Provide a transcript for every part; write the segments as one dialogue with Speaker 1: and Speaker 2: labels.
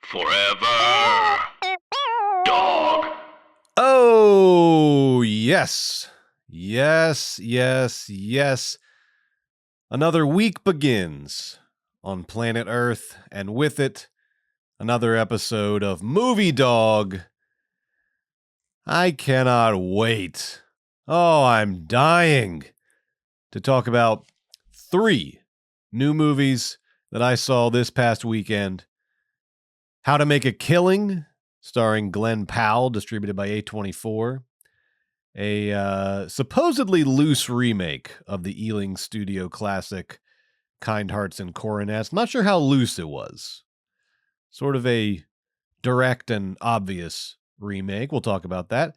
Speaker 1: Forever. Dog.
Speaker 2: Oh, yes. Yes, yes, yes. Another week begins on planet Earth, and with it, another episode of Movie Dog. I cannot wait. Oh, I'm dying to talk about 3 new movies that I saw this past weekend. How to Make a Killing, starring Glenn Powell, distributed by A24. A supposedly loose remake of the Ealing Studio classic Kind Hearts and Coronets. Not sure how loose it was. Sort of a direct and obvious remake. We'll talk about that.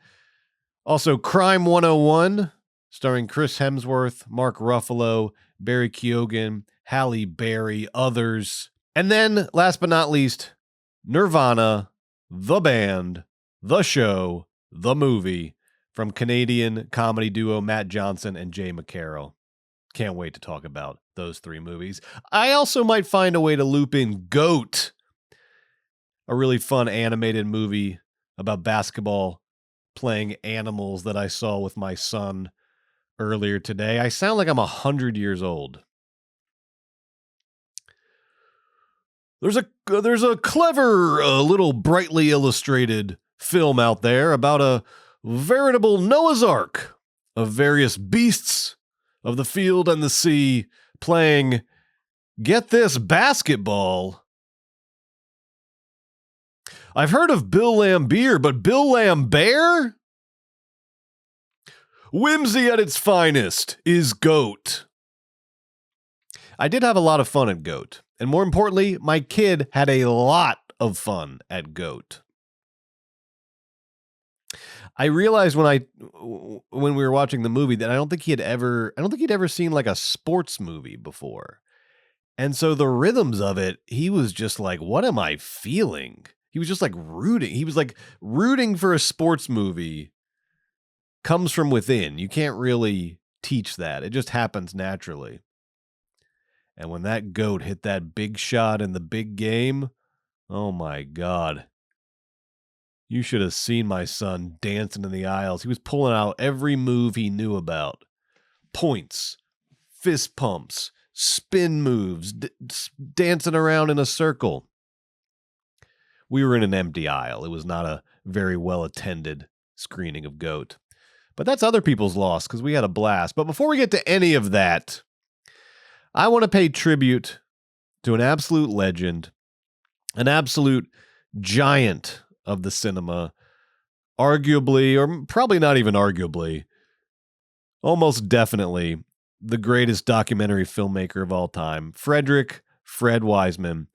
Speaker 2: Also, Crime 101, starring Chris Hemsworth, Mark Ruffalo, Barry Keoghan, Halle Berry, others. And then, last but not least, Nirvana, the band, the show, the movie, from Canadian comedy duo Matt Johnson and Jay McCarroll. Can't wait to talk about those 3 movies. I also might find a way to loop in Goat, a really fun animated movie about basketball playing animals that I saw with my son earlier today. I sound like I'm 100 years old. There's a clever, little brightly illustrated film out there about a veritable Noah's Ark of various beasts of the field and the sea playing, get this, basketball. I've heard of Bill Lambier, but Bill Lambert? Whimsy at its finest is Goat. I did have a lot of fun at Goat. And more importantly, my kid had a lot of fun at Goat. I realized when we were watching the movie that I don't think he'd ever seen like a sports movie before. And so the rhythms of it, he was just like, what am I feeling? He was just like rooting. He was like rooting for a sports movie comes from within. You can't really teach that. It just happens naturally. And when that Goat hit that big shot in the big game, oh my God. You should have seen my son dancing in the aisles. He was pulling out every move he knew about. Points, fist pumps, spin moves, dancing around in a circle. We were in an empty aisle. It was not a very well-attended screening of Goat. But that's other people's loss because we had a blast. But before we get to any of that, I want to pay tribute to an absolute legend, an absolute giant of the cinema, arguably, or probably not even arguably, almost definitely the greatest documentary filmmaker of all time, Fred Wiseman,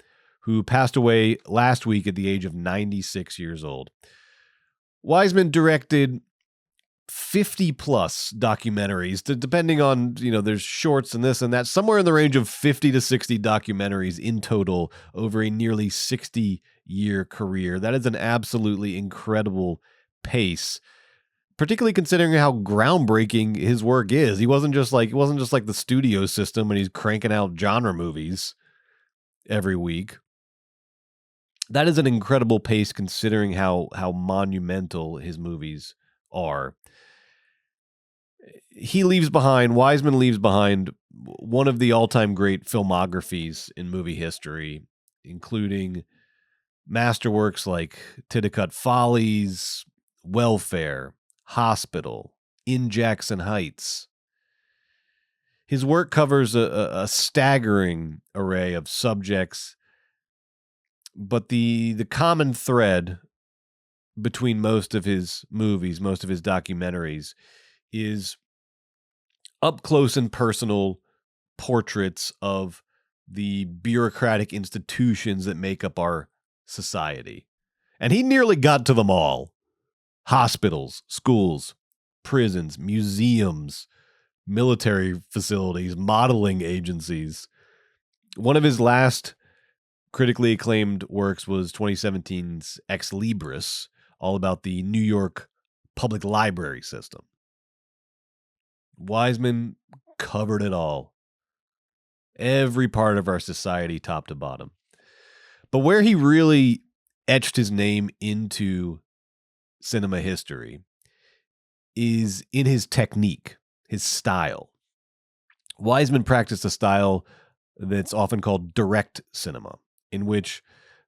Speaker 2: who passed away last week at the age of 96 years old. Wiseman directed 50 plus documentaries, depending on, there's shorts and this and that, somewhere in the range of 50 to 60 documentaries in total over a nearly 60-year career. That is an absolutely incredible pace, particularly considering how groundbreaking his work is. It wasn't just like the studio system and he's cranking out genre movies every week. That is an incredible pace considering how monumental his movies are. Wiseman leaves behind one of the all-time great filmographies in movie history, including masterworks like Titicut Follies, Welfare, Hospital, In Jackson Heights. His work covers a staggering array of subjects, but the common thread between most of his movies, most of his documentaries, is up close and personal portraits of the bureaucratic institutions that make up our society. And he nearly got to them all. Hospitals, schools, prisons, museums, military facilities, modeling agencies. One of his last critically acclaimed works was 2017's Ex Libris, all about the New York public library system. Wiseman covered it all. Every part of our society, top to bottom. But where he really etched his name into cinema history is in his technique, his style. Wiseman practiced a style that's often called direct cinema, in which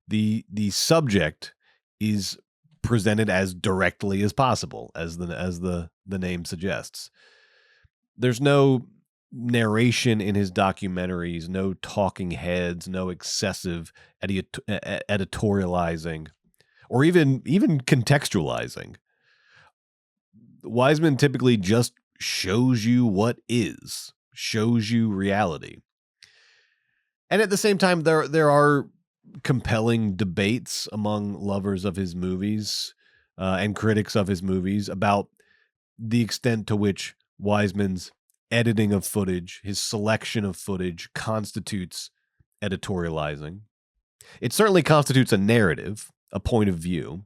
Speaker 2: the subject is presented as directly as possible, as the name suggests. There's no narration in his documentaries, no talking heads, no excessive editorializing, or even contextualizing. Wiseman typically just shows you what is, shows you reality. And at the same time, there are compelling debates among lovers of his movies and critics of his movies about the extent to which Wiseman's editing of footage, his selection of footage, constitutes editorializing. It certainly constitutes a narrative, a point of view.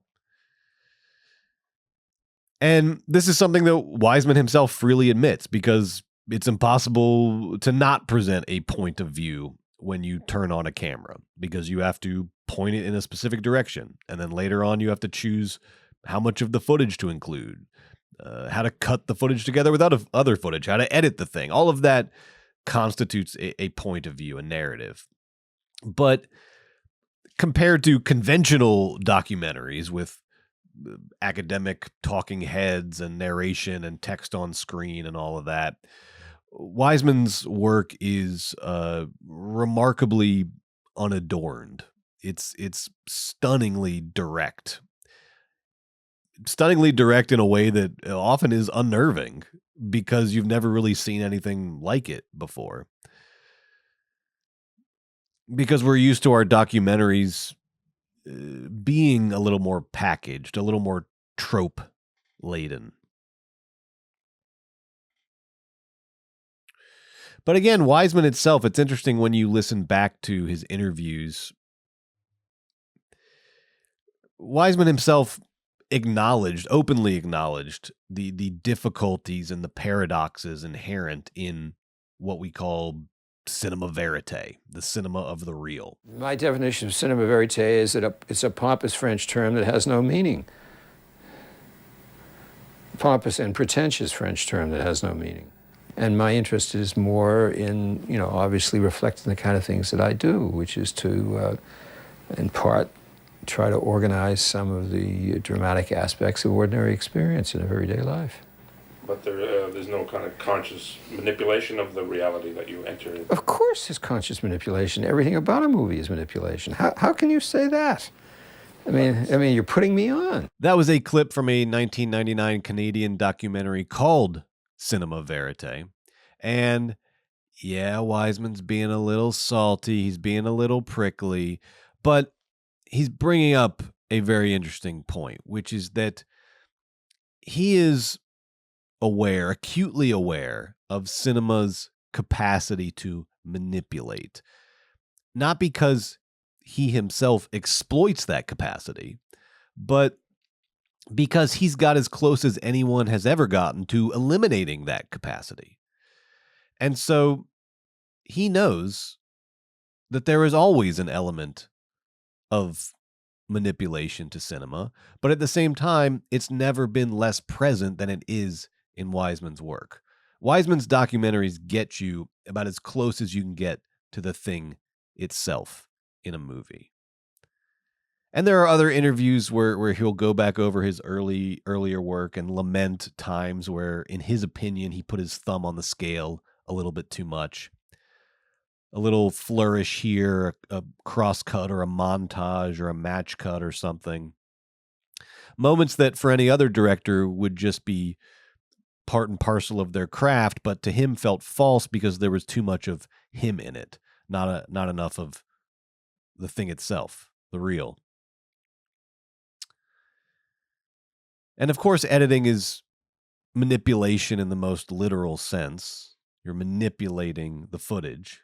Speaker 2: And this is something that Wiseman himself freely admits, because it's impossible to not present a point of view when you turn on a camera, because you have to point it in a specific direction. And then later on, you have to choose how much of the footage to include, how to cut the footage together with other footage, how to edit the thing. All of that constitutes a point of view, a narrative. But compared to conventional documentaries with academic talking heads and narration and text on screen and all of that, Wiseman's work is remarkably unadorned. It's stunningly direct. Stunningly direct in a way that often is unnerving, because you've never really seen anything like it before. Because we're used to our documentaries being a little more packaged, a little more trope laden. But again, Wiseman itself, it's interesting when you listen back to his interviews. Wiseman himself openly acknowledged the difficulties and the paradoxes inherent in what we call cinema verite, the cinema of the real.
Speaker 3: My definition of cinema verite is that it's a pompous French term that has no meaning. Pompous and pretentious French term that has no meaning. And my interest is more in, obviously reflecting the kind of things that I do, which is to, in part, try to organize some of the dramatic aspects of ordinary experience in everyday life.
Speaker 1: But there's no kind of conscious manipulation of the reality that you enter into.
Speaker 3: Of course there's conscious manipulation. Everything about a movie is manipulation. How can you say that? I mean, you're putting me on.
Speaker 2: That was a clip from a 1999 Canadian documentary called Cinema Verite. And yeah, Wiseman's being a little salty. He's being a little prickly. But he's bringing up a very interesting point, which is that he is acutely aware of cinema's capacity to manipulate. Not because he himself exploits that capacity, but because he's got as close as anyone has ever gotten to eliminating that capacity. And so he knows that there is always an element of manipulation to cinema, but at the same time, it's never been less present than it is in Wiseman's work. Wiseman's documentaries get you about as close as you can get to the thing itself in a movie. And there are other interviews where he'll go back over his earlier work and lament times where, in his opinion, he put his thumb on the scale a little bit too much. A little flourish here, a cross cut or a montage or a match cut or something. Moments that for any other director would just be part and parcel of their craft, but to him felt false because there was too much of him in it, not enough of the thing itself, the real. And of course, editing is manipulation in the most literal sense. You're manipulating the footage.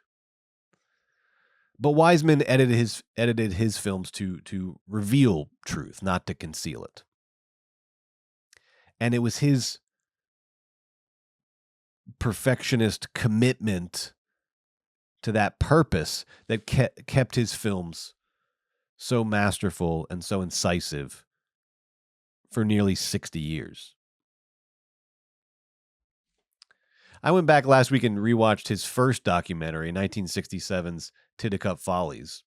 Speaker 2: But Wiseman edited his films to reveal truth, not to conceal it. And it was his perfectionist commitment to that purpose that kept his films so masterful, and so incisive for nearly 60 years. I went back last week and rewatched his first documentary, 1967's Titicut Follies.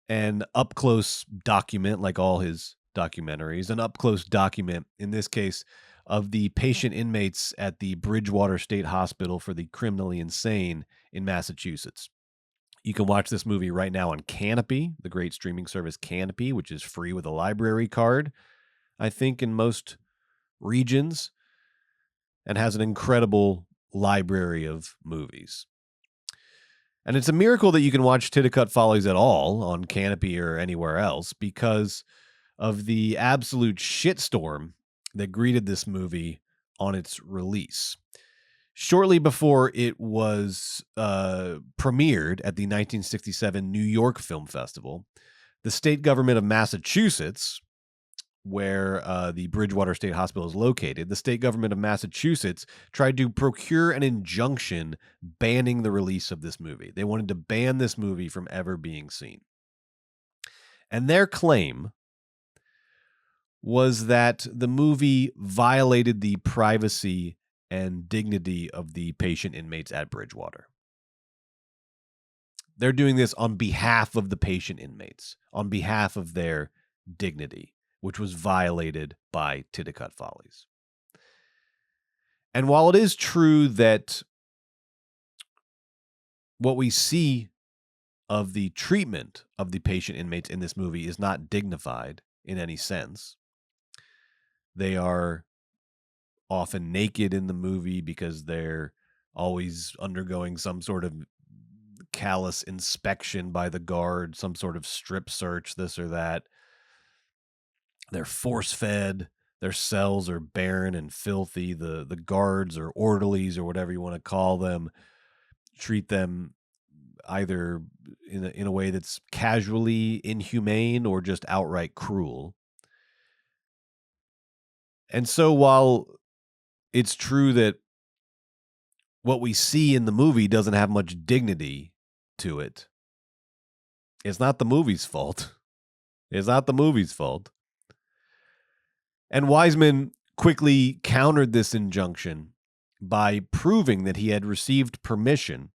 Speaker 2: An up-close document, like all his documentaries, an up-close document, in this case, of the patient inmates at the Bridgewater State Hospital for the Criminally Insane in Massachusetts. You can watch this movie right now on Canopy, the great streaming service Canopy, which is free with a library card, I think, in most regions, and has an incredible library of movies. And it's a miracle that you can watch Titicut Follies at all on Canopy or anywhere else because of the absolute shitstorm that greeted this movie on its release. Shortly before it was premiered at the 1967 New York Film Festival, the state government of Massachusetts, where the Bridgewater State Hospital is located, the state government of Massachusetts tried to procure an injunction banning the release of this movie. They wanted to ban this movie from ever being seen. And their claim was that the movie violated the privacy and dignity of the patient inmates at Bridgewater. They're doing this on behalf of the patient inmates, on behalf of their dignity, which was violated by Titicut Follies. And while it is true that what we see of the treatment of the patient inmates in this movie is not dignified in any sense, they are often naked in the movie because they're always undergoing some sort of callous inspection by the guard, some sort of strip search, this or that. They're force-fed. Their cells are barren and filthy. The guards or orderlies or whatever you want to call them treat them either in a way that's casually inhumane or just outright cruel. And so while it's true that what we see in the movie doesn't have much dignity to it, it's not the movie's fault. It's not the movie's fault. And Wiseman quickly countered this injunction by proving that he had received permission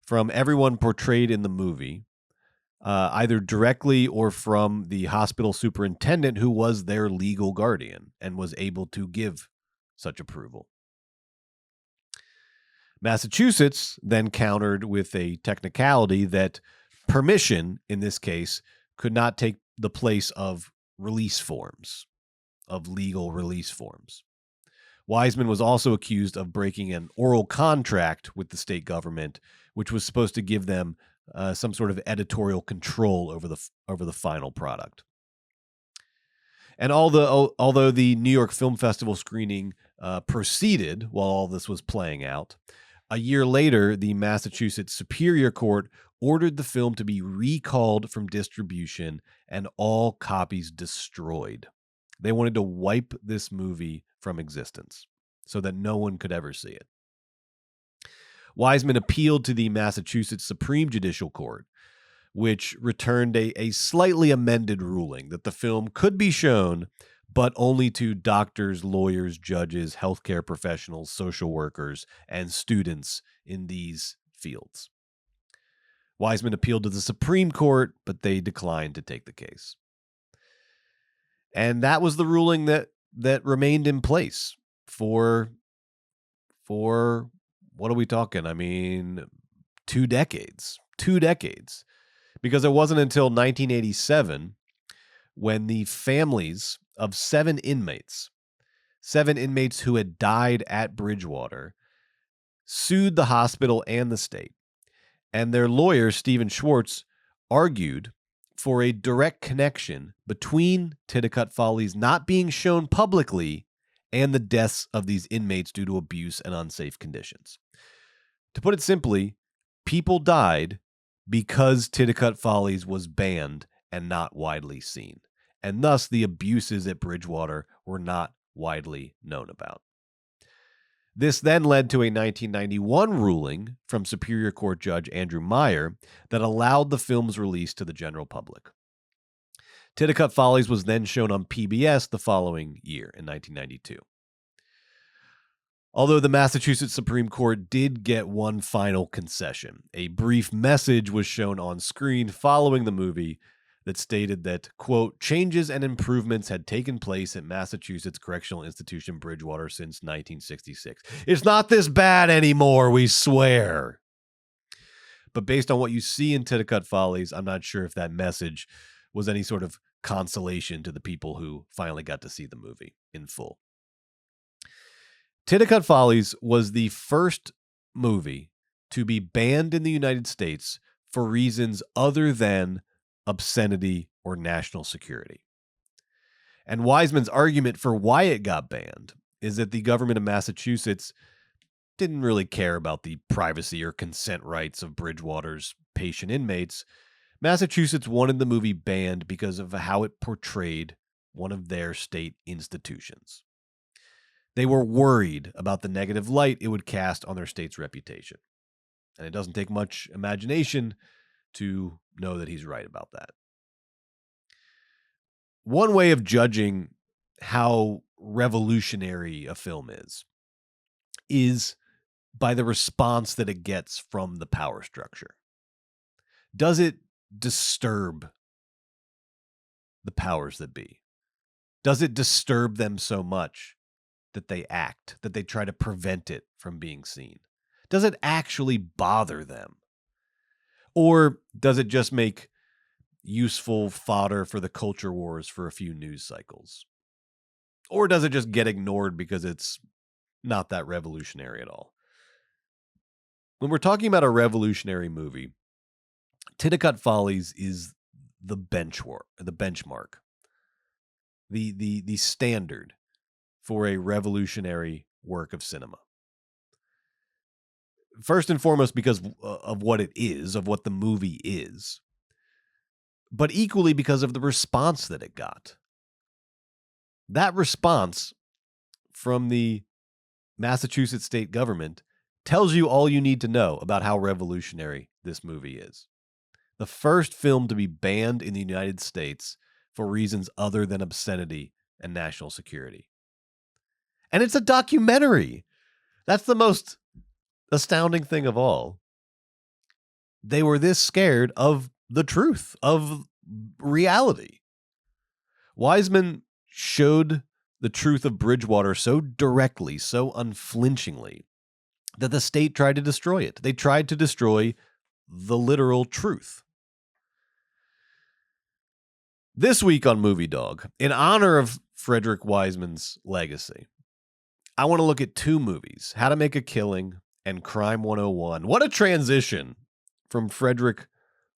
Speaker 2: from everyone portrayed in the movie, either directly or from the hospital superintendent who was their legal guardian and was able to give such approval. Massachusetts then countered with a technicality that permission, in this case, could not take the place of release forms, of legal release forms. Wiseman was also accused of breaking an oral contract with the state government, which was supposed to give them some sort of editorial control over the final product. And although the New York Film Festival screening proceeded while all this was playing out, a year later, the Massachusetts Superior Court ordered the film to be recalled from distribution and all copies destroyed. They wanted to wipe this movie from existence so that no one could ever see it. Wiseman appealed to the Massachusetts Supreme Judicial Court, which returned a slightly amended ruling that the film could be shown, but only to doctors, lawyers, judges, healthcare professionals, social workers, and students in these fields. Wiseman appealed to the Supreme Court, but they declined to take the case. And that was the ruling that remained in place for what are we talking? I mean, 2 decades. 2 decades. Because it wasn't until 1987 when the families of 7 inmates who had died at Bridgewater, sued the hospital and the state. And their lawyer, Stephen Schwartz, argued for a direct connection between Titicut Follies not being shown publicly and the deaths of these inmates due to abuse and unsafe conditions. To put it simply, people died because Titicut Follies was banned and not widely seen, and thus the abuses at Bridgewater were not widely known about. This then led to a 1991 ruling from Superior Court Judge Andrew Meyer that allowed the film's release to the general public. Titicut Follies was then shown on PBS the following year in 1992. Although the Massachusetts Supreme Court did get one final concession. A brief message was shown on screen following the movie that stated that, quote, changes and improvements had taken place at Massachusetts Correctional Institution Bridgewater since 1966. It's not this bad anymore, we swear. But based on what you see in Titicut Follies, I'm not sure if that message was any sort of consolation to the people who finally got to see the movie in full. Titicut Follies was the first movie to be banned in the United States for reasons other than obscenity or national security. And Wiseman's argument for why it got banned is that the government of Massachusetts didn't really care about the privacy or consent rights of Bridgewater's patient inmates. Massachusetts wanted the movie banned because of how it portrayed one of their state institutions. They were worried about the negative light it would cast on their state's reputation. And it doesn't take much imagination to know that he's right about that. One way of judging how revolutionary a film is by the response that it gets from the power structure. Does it disturb the powers that be? Does it disturb them so much that they act, that they try to prevent it from being seen? Does it actually bother them? Or does it just make useful fodder for the culture wars for a few news cycles? Or does it just get ignored because it's not that revolutionary at all? When we're talking about a revolutionary movie, Titicut Follies is the benchmark, the standard for a revolutionary work of cinema. First and foremost, because of what it is, of what the movie is, but equally because of the response that it got. That response from the Massachusetts state government tells you all you need to know about how revolutionary this movie is. The first film to be banned in the United States for reasons other than obscenity and national security. And it's a documentary. That's the most astounding thing of all. They were this scared of the truth, of reality. Wiseman showed the truth of Bridgewater so directly, so unflinchingly, that the state tried to destroy it. They tried to destroy the literal truth. This week on Movie Dawg, in honor of Frederick Wiseman's legacy, I want to look at two movies, How to Make a Killing and Crime 101. What a transition from Frederick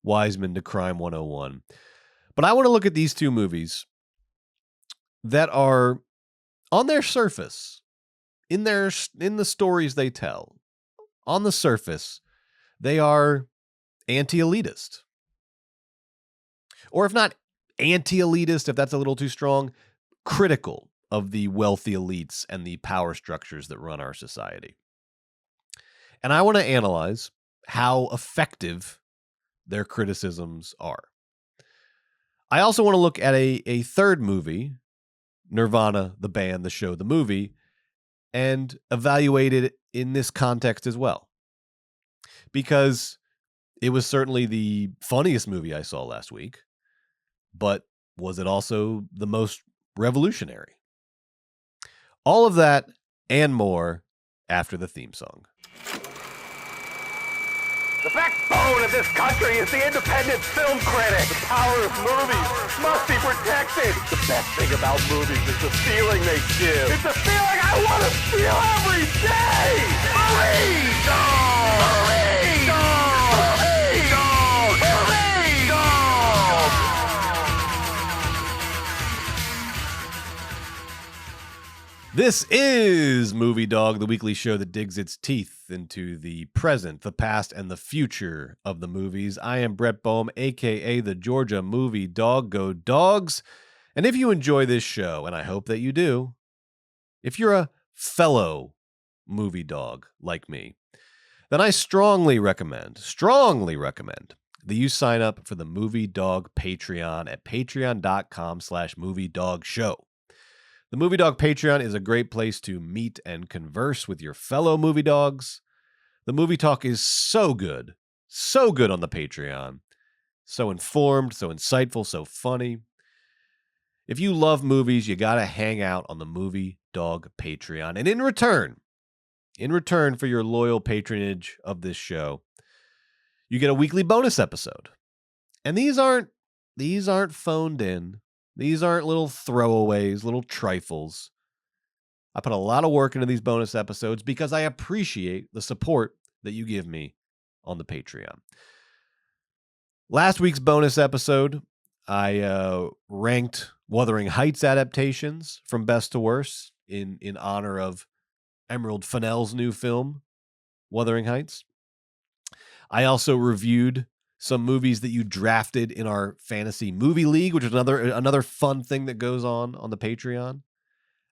Speaker 2: Wiseman to Crime 101. But I want to look at these two movies that are, on their surface, in the stories they tell, on the surface, they are anti-elitist. Or if not anti-elitist, if that's a little too strong, critical of the wealthy elites and the power structures that run our society. And I want to analyze how effective their criticisms are. I also want to look at a third movie, Nirvana, the band, the show, the movie, and evaluate it in this context as well. Because it was certainly the funniest movie I saw last week, but was it also the most revolutionary? All of that and more after the theme song.
Speaker 4: The backbone of this country is the independent film critic. The power of movies must be protected. The best thing about movies is the feeling they give. It's a feeling I want to feel every day. Movie Dawg! Movie Dawg! Movie Dawg! Movie Dawg!
Speaker 2: This is Movie Dawg, the weekly show that digs its teeth into the present, the past, and the future of the movies. I am Brett Boehm, a.k.a. the Georgia Movie Dawg. Go Dogs! And if you enjoy this show, and I hope that you do, if you're a fellow movie dog like me, then I strongly recommend that you sign up for the Movie Dog Patreon at patreon.com/moviedog-show. The Movie Dog Patreon is a great place to meet and converse with your fellow movie dogs. The movie talk is so good on the Patreon. So informed, so insightful, so funny. If you love movies, you got to hang out on the Movie Dog Patreon. And in return for your loyal patronage of this show, you get a weekly bonus episode. And these aren't phoned in. These aren't little throwaways, little trifles. I put a lot of work into these bonus episodes because I appreciate the support that you give me on the Patreon. Last week's bonus episode, I ranked Wuthering Heights adaptations from best to worst in honor of Emerald Fennell's new film, Wuthering Heights. I also reviewed some movies that you drafted in our fantasy movie league, which is another fun thing that goes on the Patreon.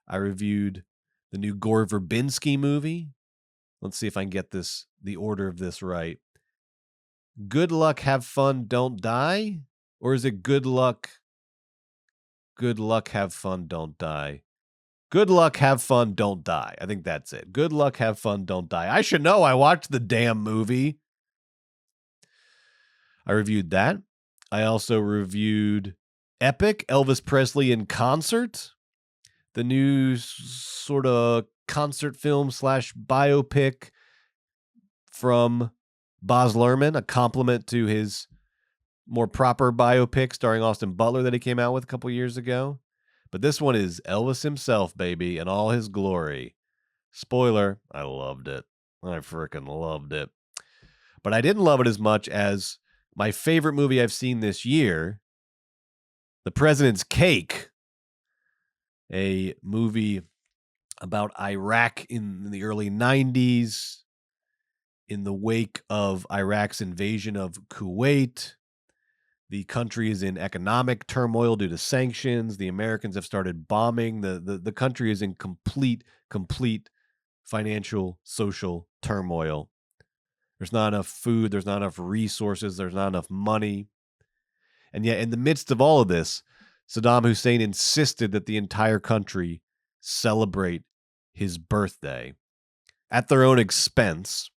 Speaker 2: I reviewed the new Gore Verbinski movie. Let's see if I can get the order of this right. Good Luck, Have Fun, Don't Die? Or is it Good Luck, Have Fun, Don't Die? Good Luck, Have Fun, Don't Die. I think that's it. Good Luck, Have Fun, Don't Die. I should know. I watched the damn movie. I reviewed that. I also reviewed Epic, Elvis Presley in Concert, the new sort of concert film / biopic from Baz Luhrmann, a compliment to his more proper biopic starring Austin Butler that he came out with a couple years ago. But this one is Elvis himself, baby, in all his glory. Spoiler, I loved it. I freaking loved it. But I didn't love it as much as my favorite movie I've seen this year, The President's Cake, a movie about Iraq in the early 90s, in the wake of Iraq's invasion of Kuwait. The country is in economic turmoil due to sanctions. The Americans have started bombing. The country is in complete financial, social turmoil. There's not enough food. There's not enough resources. There's not enough money. And yet, in the midst of all of this, Saddam Hussein insisted that the entire country celebrate his birthday at their own expense.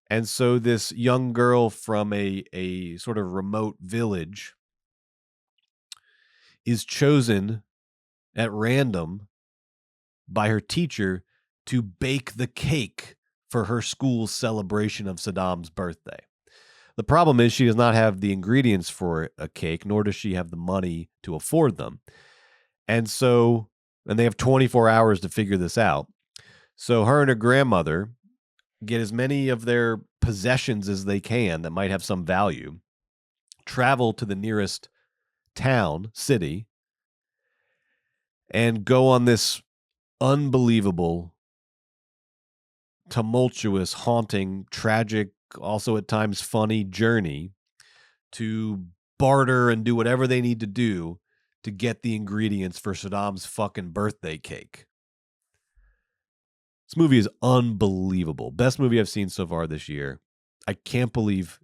Speaker 2: And so this young girl from a sort of remote village is chosen at random by her teacher to bake the cake for her school's celebration of Saddam's birthday. The problem is she does not have the ingredients for a cake, nor does she have the money to afford them. And they have 24 hours to figure this out. So her and her grandmother get as many of their possessions as they can that might have some value, travel to the nearest town, city, and go on this unbelievable, tumultuous, haunting, tragic, also at times funny journey to barter and do whatever they need to do to get the ingredients for Saddam's fucking birthday cake. This movie is unbelievable. Best movie I've seen so far this year. I can't believe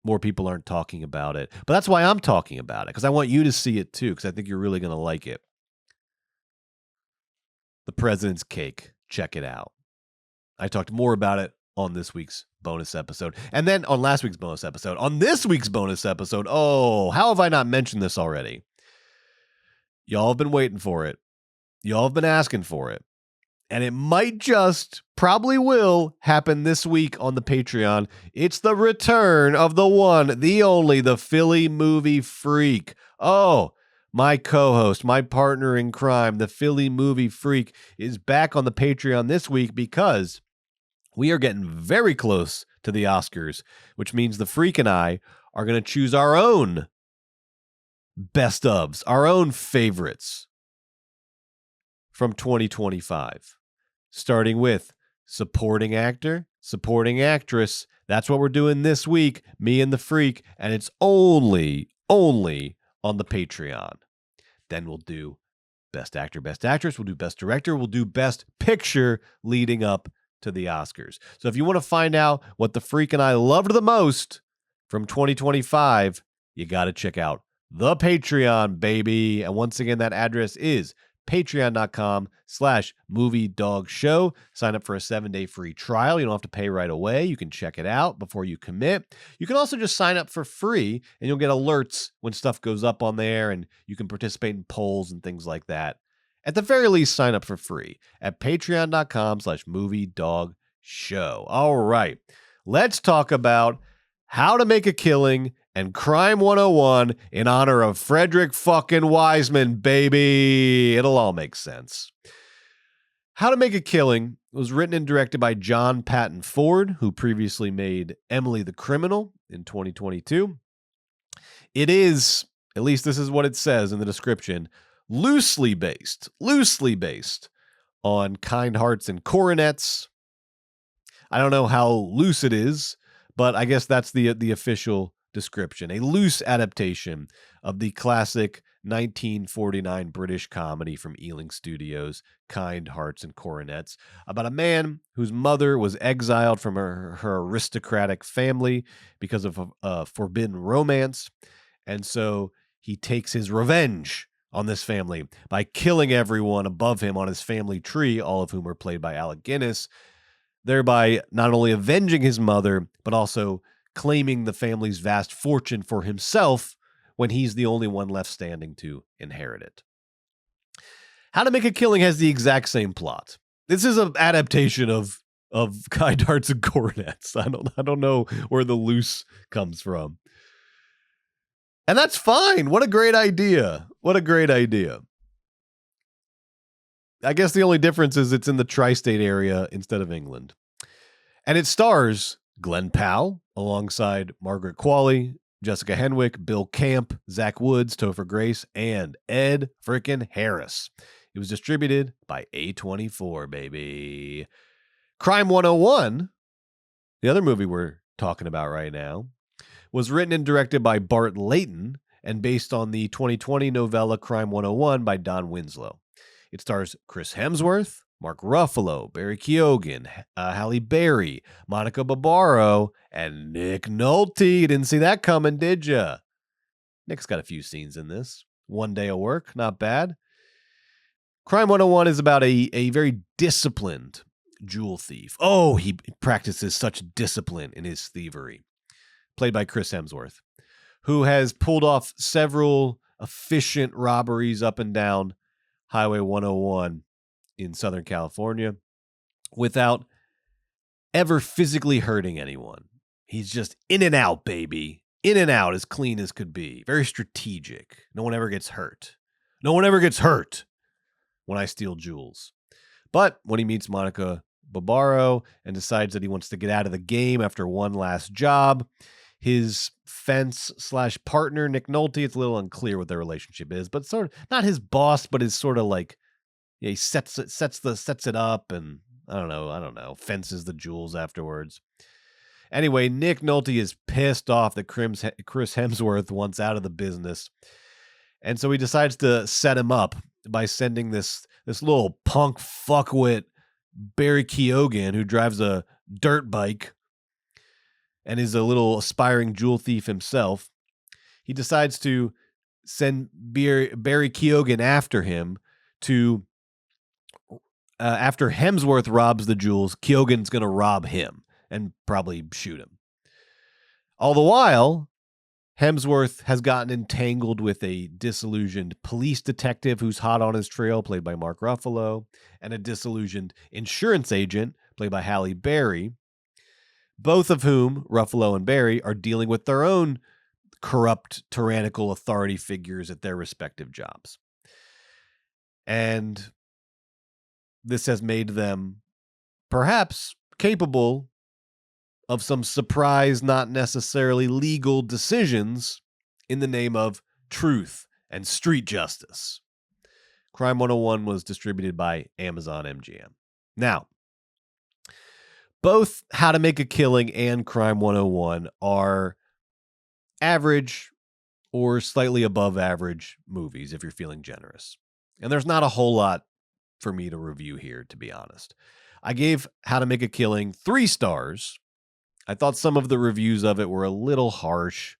Speaker 2: more people aren't talking about it. But that's why I'm talking about it, because I want you to see it too, because I think you're really going to like it. The President's Cake. Check it out. I talked more about it on this week's bonus episode. And then on last week's bonus episode. On this week's bonus episode, oh, how have I not mentioned this already? Y'all have been waiting for it. Y'all have been asking for it. And it might probably will happen this week on the Patreon. It's the return of the one, the only, the Philly movie freak. Oh, my co-host, my partner in crime, the Philly movie freak, is back on the Patreon this week because we are getting very close to the Oscars, which means the freak and I are going to choose our own best ofs, our own favorites from 2025. Starting with supporting actor, supporting actress. That's what we're doing this week, me and the freak, and it's only on the Patreon. Then we'll do best actor, best actress, we'll do best director, we'll do best picture leading up to the Oscars. So if you want to find out what the freak and I loved the most from 2025, you got to check out the Patreon, baby. And once again, that address is patreon.com/moviedogshow. Sign up for a 7-day free trial. You don't have to pay right away. You can check it out before you commit. You can also just sign up for free, and you'll get alerts when stuff goes up on there, and you can participate in polls and things like that. At the very least, sign up for free at patreon.com/moviedogshow. All right, let's talk about How to Make a Killing and Crime 101 in honor of Frederick fucking Wiseman, baby. It'll all make sense. How to Make a Killing was written and directed by John Patton Ford, who previously made Emily the Criminal in 2022. It is, at least this is what it says in the description, loosely based on Kind Hearts and Coronets. I don't know how loose it is, but I guess that's the official description. A loose adaptation of the classic 1949 British comedy from Ealing Studios, Kind Hearts and Coronets, about a man whose mother was exiled from her aristocratic family because of a forbidden romance. And so he takes his revenge on this family by killing everyone above him on his family tree, all of whom are played by Alec Guinness, thereby not only avenging his mother, but also claiming the family's vast fortune for himself when he's the only one left standing to inherit it. How to Make a Killing has the exact same plot. This is an adaptation of Kind Hearts and Coronets. I don't know where the loose comes from. And that's fine. What a great idea. What a great idea. I guess the only difference is it's in the tri-state area instead of England. And it stars Glenn Powell alongside Margaret Qualley, Jessica Henwick, Bill Camp, Zach Woods, Topher Grace, and Ed frickin' Harris. It was distributed by A24, baby. Crime 101, the other movie we're talking about right now, was written and directed by Bart Layton and based on the 2020 novella Crime 101 by Don Winslow. It stars Chris Hemsworth, Mark Ruffalo, Barry Keoghan, Halle Berry, Monica Barbaro, and Nick Nolte. You didn't see that coming, did ya? Nick's got a few scenes in this. One Day of Work, not bad. Crime 101 is about a very disciplined jewel thief. Oh, he practices such discipline in his thievery. Played by Chris Hemsworth, who has pulled off several efficient robberies up and down Highway 101 in Southern California without ever physically hurting anyone. He's just in and out, baby. In and out, as clean as could be. Very strategic. No one ever gets hurt. No one ever gets hurt when I steal jewels. But when he meets Monica Barbaro and decides that he wants to get out of the game after one last job, his fence/partner, Nick Nolte, it's a little unclear what their relationship is, but sort of not his boss, but his sort of like, yeah, he sets it up and I don't know, fences the jewels afterwards. Anyway, Nick Nolte is pissed off that Chris Hemsworth wants out of the business. And so he decides to set him up by sending this little punk fuckwit Barry Keoghan, who drives a dirt bike and is a little aspiring jewel thief himself. He decides to send Barry Keoghan after him to, after Hemsworth robs the jewels, Keoghan's going to rob him and probably shoot him. All the while, Hemsworth has gotten entangled with a disillusioned police detective who's hot on his trail, played by Mark Ruffalo, and a disillusioned insurance agent, played by Halle Berry, both of whom, Ruffalo and Berry, are dealing with their own corrupt, tyrannical authority figures at their respective jobs. And this has made them perhaps capable of some surprise, not necessarily legal decisions in the name of truth and street justice. Crime 101 was distributed by Amazon MGM. Now, both How to Make a Killing and Crime 101 are average or slightly above average movies if you're feeling generous. And there's not a whole lot for me to review here, to be honest. I gave How to Make a Killing 3 stars I thought some of the reviews of it were a little harsh.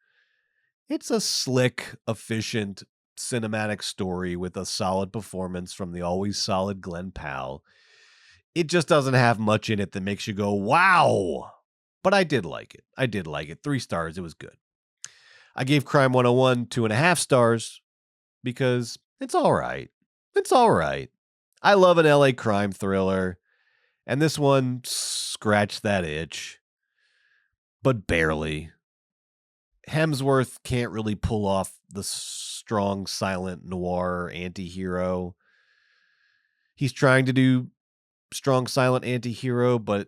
Speaker 2: It's a slick, efficient, cinematic story with a solid performance from the always solid Glenn Powell. It just doesn't have much in it that makes you go, wow. But I did like it. 3 stars. It was good. I gave Crime 101 2.5 stars because it's all right. I love an LA crime thriller, and this one scratched that itch, but barely. Hemsworth can't really pull off the strong, silent noir anti-hero. He's trying to do strong, silent anti-hero, but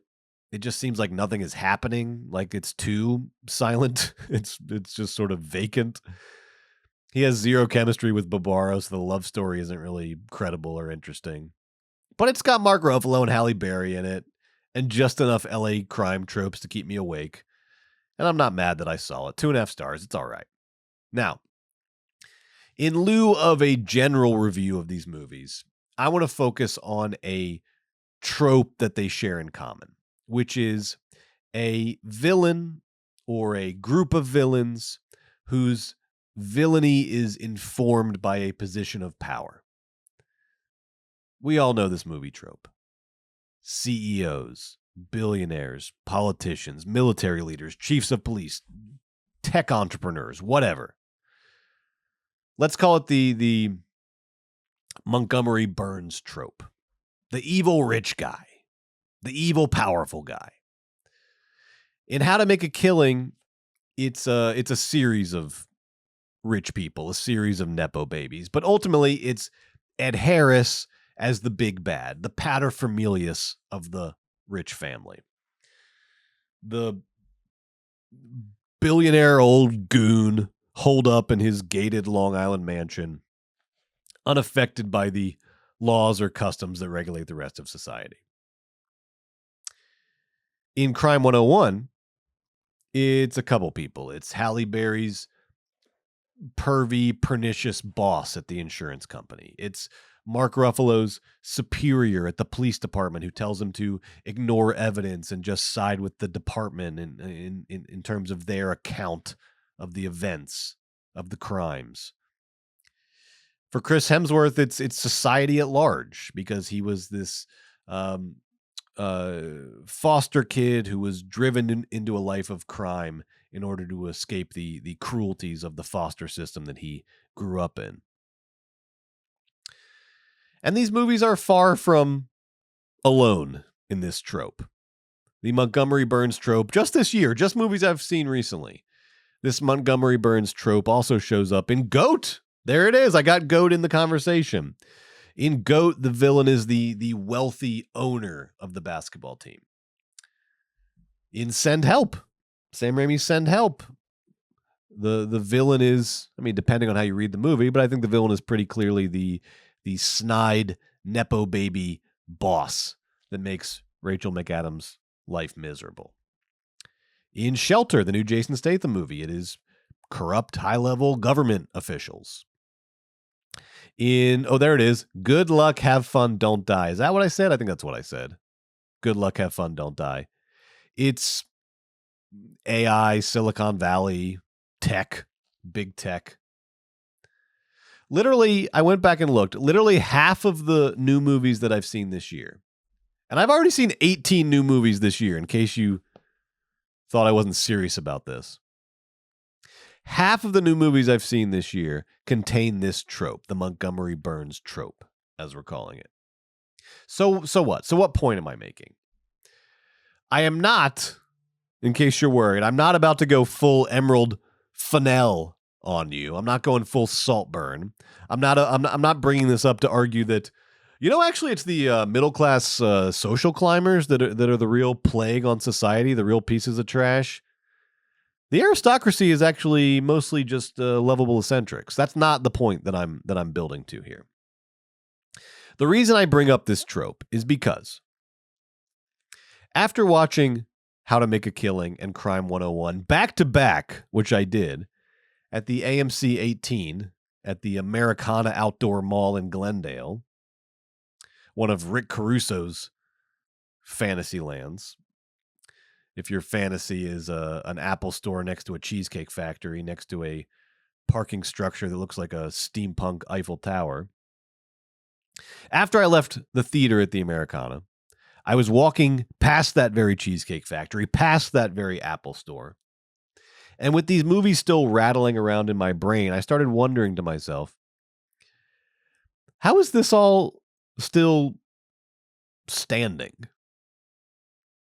Speaker 2: it just seems like nothing is happening. Like it's too silent. It's just sort of vacant. He has zero chemistry with Barbaro, so the love story isn't really credible or interesting. But it's got Mark Ruffalo and Halle Berry in it, and just enough LA crime tropes to keep me awake. And I'm not mad that I saw it. 2.5 stars. It's all right. Now, in lieu of a general review of these movies, I want to focus on a trope that they share in common, which is a villain or a group of villains whose villainy is informed by a position of power. We all know this movie trope. CEOs, billionaires, politicians, military leaders, chiefs of police, tech entrepreneurs, whatever. Let's call it the Montgomery Burns trope. The evil rich guy. The evil powerful guy. In How to Make a Killing, it's a series of rich people, a series of Nepo babies. But ultimately, it's Ed Harris as the big bad, the paterfamilias of the rich family. The billionaire old goon holed up in his gated Long Island mansion, unaffected by the laws or customs that regulate the rest of society. In Crime 101, it's a couple people. It's Halle Berry's pervy, pernicious boss at the insurance company. It's Mark Ruffalo's superior at the police department who tells him to ignore evidence and just side with the department in terms of their account of the events, of the crimes. For Chris Hemsworth, it's society at large, because he was this foster kid who was driven into a life of crime in order to escape the cruelties of the foster system that he grew up in. And these movies are far from alone in this trope. The Montgomery Burns trope, just this year, just movies I've seen recently. This Montgomery Burns trope also shows up in GOAT. There it is. I got GOAT in the conversation. In GOAT, the villain is the wealthy owner of the basketball team. In Send Help, Sam Raimi's Send Help, the villain is, I mean, depending on how you read the movie, but I think the villain is pretty clearly the snide Nepo baby boss that makes Rachel McAdams' life miserable. In Shelter, the new Jason Statham movie, it is corrupt high-level government officials. There it is. Good Luck, Have Fun, Don't Die. Is that what I said? I think that's what I said. Good Luck, Have Fun, Don't Die. It's AI, Silicon Valley, tech, big tech. Literally, I went back and looked. Literally half of the new movies that I've seen this year. And I've already seen 18 new movies this year, in case you thought I wasn't serious about this. Half of the new movies I've seen this year contain this trope, the Montgomery Burns trope, as we're calling it. So what? So what point am I making? I am not, in case you're worried, I'm not about to go full Emerald Fennell on you. I'm not going full Saltburn. I'm not bringing this up to argue that, actually it's the middle class social climbers that are the real plague on society, the real pieces of trash. The aristocracy is actually mostly just lovable eccentrics. That's not the point that I'm building to here. The reason I bring up this trope is because after watching How to Make a Killing and Crime 101 back to back, which I did at the AMC 18 at the Americana Outdoor Mall in Glendale, one of Rick Caruso's fantasy lands, If your fantasy is an Apple store next to a cheesecake factory, next to a parking structure that looks like a steampunk Eiffel Tower. After I left the theater at the Americana, I was walking past that very cheesecake factory, past that very Apple store. And with these movies still rattling around in my brain, I started wondering to myself, how is this all still standing?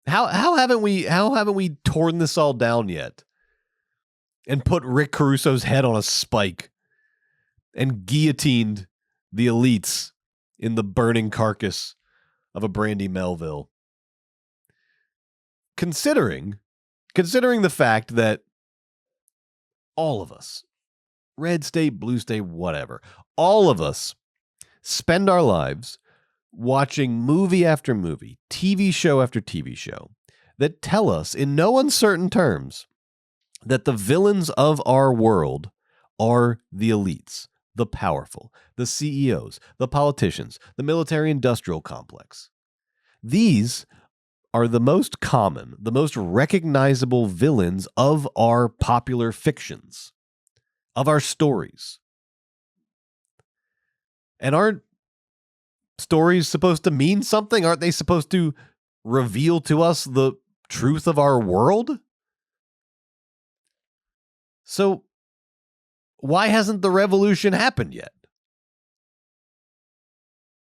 Speaker 2: How haven't we torn this all down yet and put Rick Caruso's head on a spike and guillotined the elites in the burning carcass of a Brandy Melville? Considering the fact that all of us, red state, blue state, whatever, all of us spend our lives watching movie after movie, TV show after TV show, that tell us in no uncertain terms that the villains of our world are the elites, the powerful, the CEOs, the politicians, the military-industrial complex. These are the most common, the most recognizable villains of our popular fictions, of our stories. And aren't stories supposed to mean something? Aren't they supposed to reveal to us the truth of our world? So why hasn't the revolution happened yet?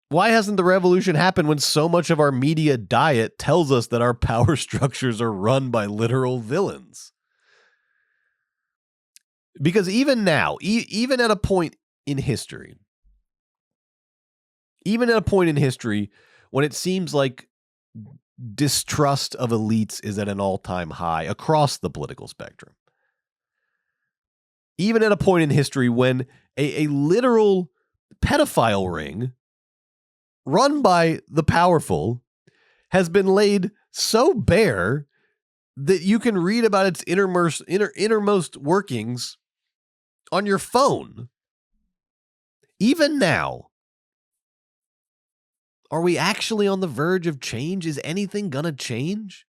Speaker 2: Why hasn't the revolution happened when so much of our media diet tells us that our power structures are run by literal villains? Because even now, even at a point in history, when it seems like distrust of elites is at an all-time high across the political spectrum, even at a point in history when a literal pedophile ring run by the powerful has been laid so bare that you can read about its innermost workings on your phone. Even now, are we actually on the verge of change? Is anything gonna change?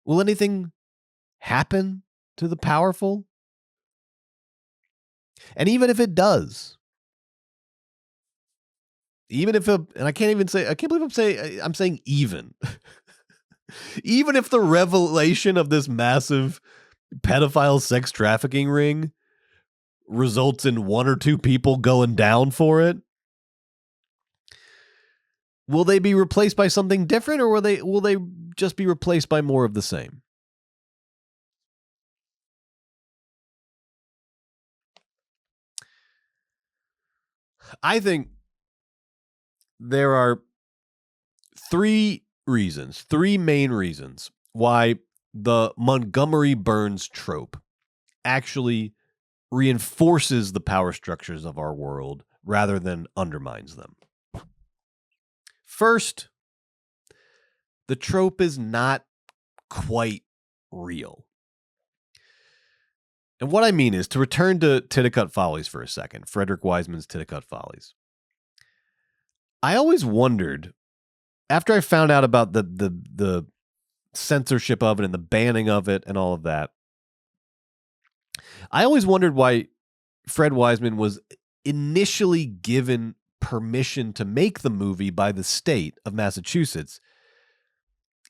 Speaker 2: Will anything happen to the powerful? And even if it does, even if and I can't believe I'm saying even. Even if the revelation of this massive pedophile sex trafficking ring results in one or two people going down for it, will they be replaced by something different, or will they just be replaced by more of the same? I think there are three main reasons why the Montgomery Burns trope actually reinforces the power structures of our world rather than undermines them. First, the trope is not quite real. And what I mean is, to return to Titicut Follies for a second, Frederick Wiseman's Titicut Follies. I always wondered, after I found out about the censorship of it and the banning of it and all of that, I always wondered why Fred Wiseman was initially given permission to make the movie by the state of Massachusetts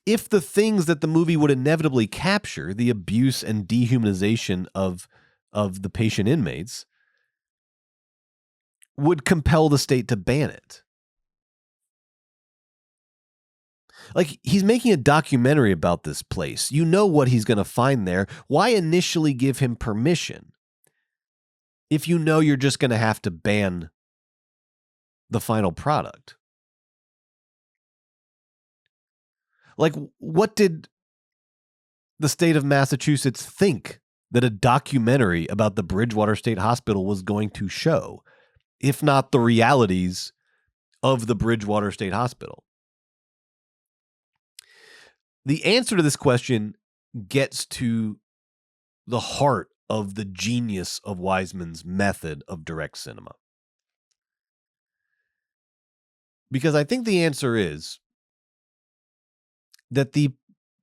Speaker 2: if the things that the movie would inevitably capture, the abuse and dehumanization of the patient inmates, would compel the state to ban it. Like, he's making a documentary about this place. You know what he's going to find there. Why initially give him permission if you know you're just going to have to ban the final product? Like, what did the state of Massachusetts think that a documentary about the Bridgewater State Hospital was going to show, if not the realities of the Bridgewater State Hospital? The answer to this question gets to the heart of the genius of Wiseman's method of direct cinema. Because I think the answer is that the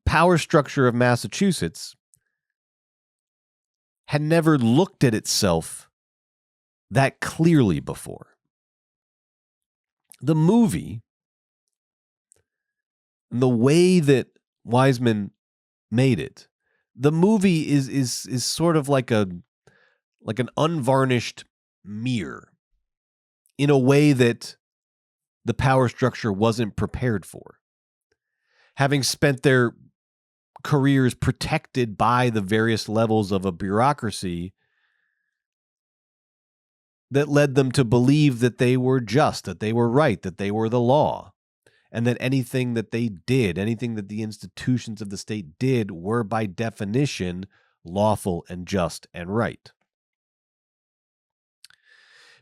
Speaker 2: power structure of Massachusetts had never looked at itself that clearly before. The movie, the way that Wiseman made it, the movie is sort of like an unvarnished mirror in a way that the power structure wasn't prepared for. Having spent their careers protected by the various levels of a bureaucracy that led them to believe that they were just, that they were right, that they were the law, and that anything that they did, anything that the institutions of the state did, were by definition lawful and just and right.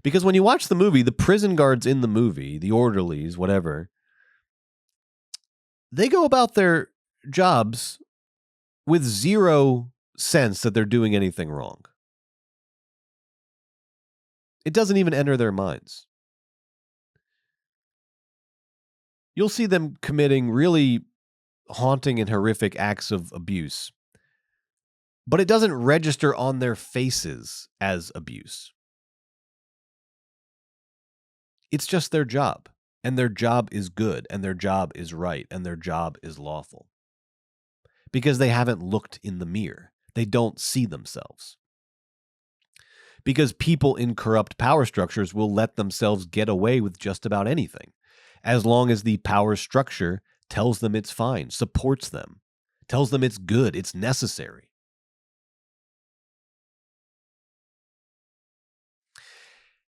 Speaker 2: Because when you watch the movie, the prison guards in the movie, the orderlies, whatever, they go about their jobs with zero sense that they're doing anything wrong. It doesn't even enter their minds. You'll see them committing really haunting and horrific acts of abuse, but it doesn't register on their faces as abuse. It's just their job, and their job is good, and their job is right, and their job is lawful. Because they haven't looked in the mirror. They don't see themselves. Because people in corrupt power structures will let themselves get away with just about anything, as long as the power structure tells them it's fine, supports them, tells them it's good, it's necessary.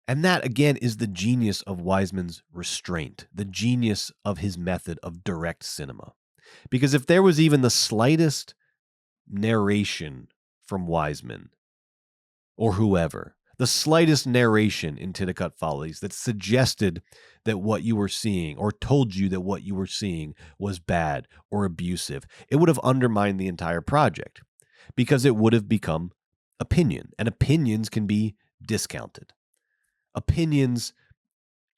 Speaker 2: And that, again, is the genius of Wiseman's restraint, the genius of his method of direct cinema. Because if there was even the slightest narration from Wiseman or whoever, the slightest narration in Titicut Follies that suggested that what you were seeing or told you that what you were seeing was bad or abusive, it would have undermined the entire project because it would have become opinion, and opinions can be discounted. Opinions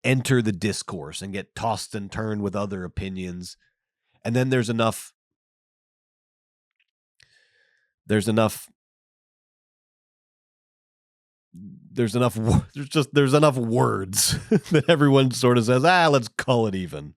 Speaker 2: enter the discourse and get tossed and turned with other opinions. And then there's enough words that everyone sort of says, let's call it even.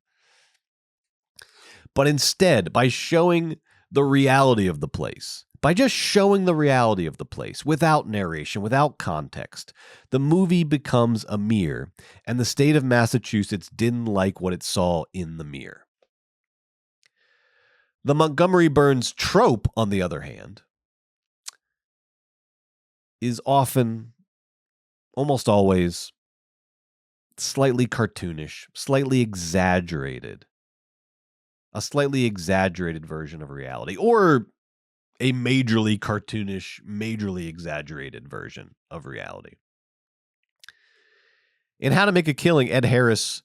Speaker 2: But instead, by showing the reality of the place, by just showing the reality of the place without narration, without context, the movie becomes a mirror, and the state of Massachusetts didn't like what it saw in the mirror. The Montgomery Burns trope, on the other hand, is often, almost always, slightly cartoonish, slightly exaggerated. A slightly exaggerated version of reality, or a majorly cartoonish, majorly exaggerated version of reality. In How to Make a Killing, Ed Harris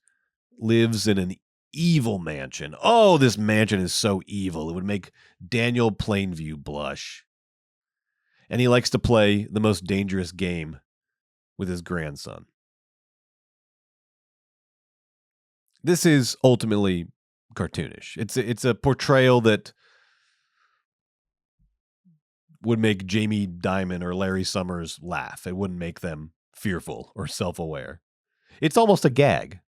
Speaker 2: lives in an evil mansion. Oh, this mansion is so evil. It would make Daniel Plainview blush. And he likes to play the most dangerous game with his grandson. This is ultimately cartoonish. It's a portrayal that would make Jamie Dimon or Larry Summers laugh. It wouldn't make them fearful or self-aware. It's almost a gag.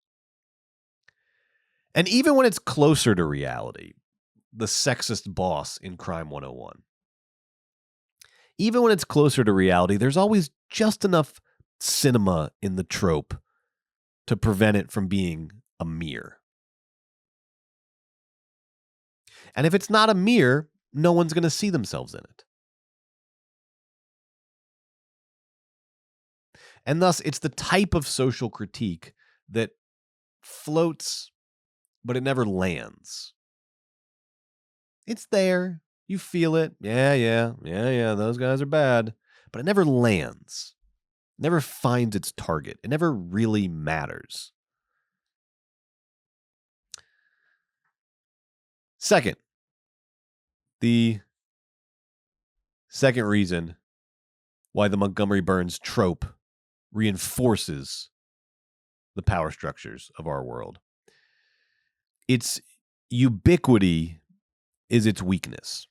Speaker 2: And even when it's closer to reality, the sexist boss in Crime 101, even when it's closer to reality, there's always just enough cinema in the trope to prevent it from being a mirror. And if it's not a mirror, no one's going to see themselves in it. And thus, it's the type of social critique that floats, but it never lands. It's there. You feel it. Yeah, those guys are bad. But it never lands. It never finds its target. It never really matters. Second, the second reason why the Montgomery Burns trope reinforces the power structures of our world. Its ubiquity is its weakness.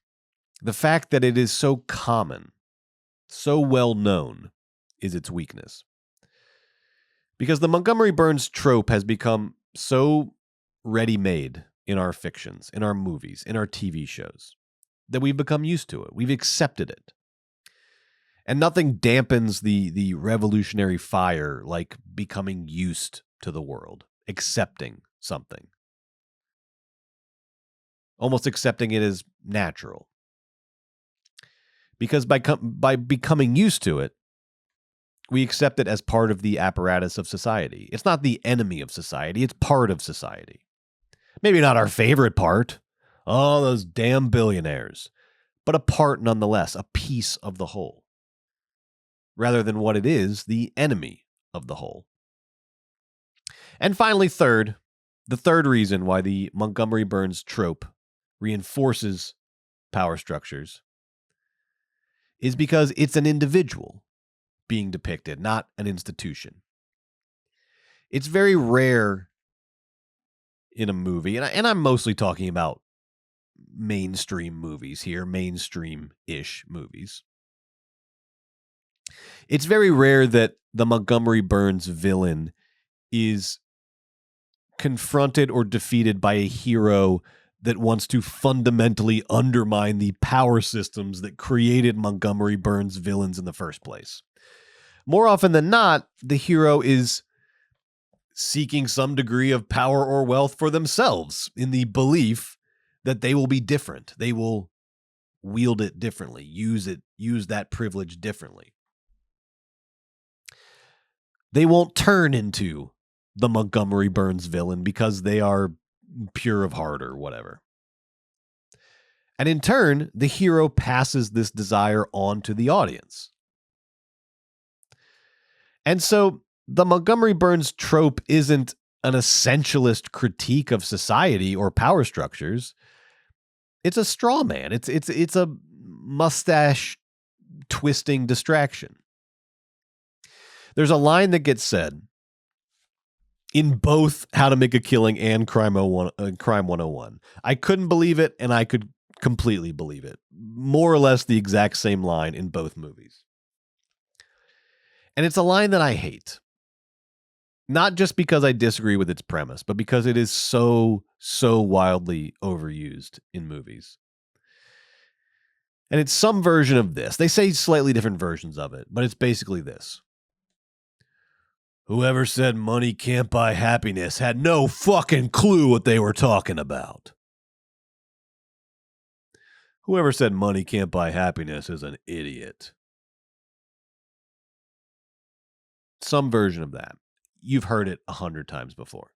Speaker 2: The fact that it is so common, so well known, is its weakness. Because the Montgomery Burns trope has become so ready-made in our fictions, in our movies, in our TV shows, that we've become used to it. We've accepted it. And nothing dampens the revolutionary fire like becoming used to the world, accepting something. Almost accepting it as natural. Because by becoming used to it, we accept it as part of the apparatus of society. It's not the enemy of society, it's part of society. Maybe not our favorite part. Oh, those damn billionaires. But a part nonetheless, a piece of the whole. Rather than what it is, the enemy of the whole. And finally, the third reason why the Montgomery Burns trope reinforces power structures is because it's an individual being depicted, not an institution. It's very rare in a movie, and I'm mostly talking about mainstream movies here, mainstream-ish movies. It's very rare that the Montgomery Burns villain is confronted or defeated by a hero that wants to fundamentally undermine the power systems that created Montgomery Burns villains in the first place. More often than not, the hero is seeking some degree of power or wealth for themselves in the belief that they will be different. They will wield it differently, use that privilege differently. They won't turn into the Montgomery Burns villain because they are pure of heart or whatever. And in turn, the hero passes this desire on to the audience. And so the Montgomery Burns trope isn't an essentialist critique of society or power structures. It's a straw man. It's a mustache twisting distraction. There's a line that gets said in both How to Make a Killing and Crime 101. I couldn't believe it, and I could completely believe it. More or less the exact same line in both movies. And it's a line that I hate. Not just because I disagree with its premise, but because it is so wildly overused in movies. And it's some version of this. They say slightly different versions of it, but it's basically this. Whoever said money can't buy happiness had no fucking clue what they were talking about. Whoever said money can't buy happiness is an idiot. Some version of that. You've heard it 100 times before.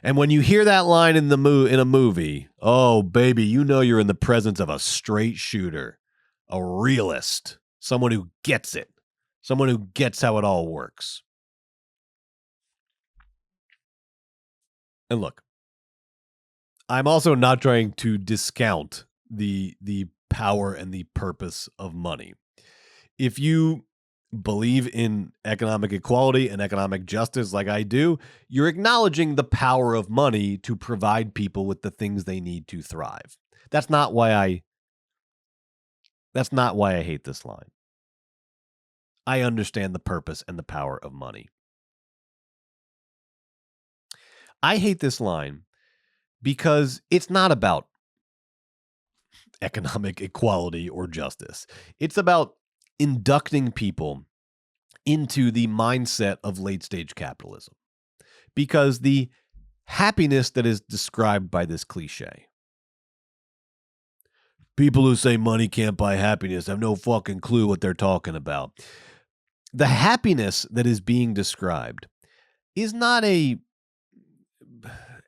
Speaker 2: And when you hear that line in a movie, oh baby, you know you're in the presence of a straight shooter, a realist, someone who gets it, someone who gets how it all works. And look, I'm also not trying to discount the power and the purpose of money. If you believe in economic equality and economic justice like I do, you're acknowledging the power of money to provide people with the things they need to thrive. That's not why I hate this line. I understand the purpose and the power of money. I hate this line because it's not about economic equality or justice. It's about inducting people into the mindset of late-stage capitalism. Because the happiness that is described by this cliche, people who say money can't buy happiness have no fucking clue what they're talking about. The happiness that is being described is not a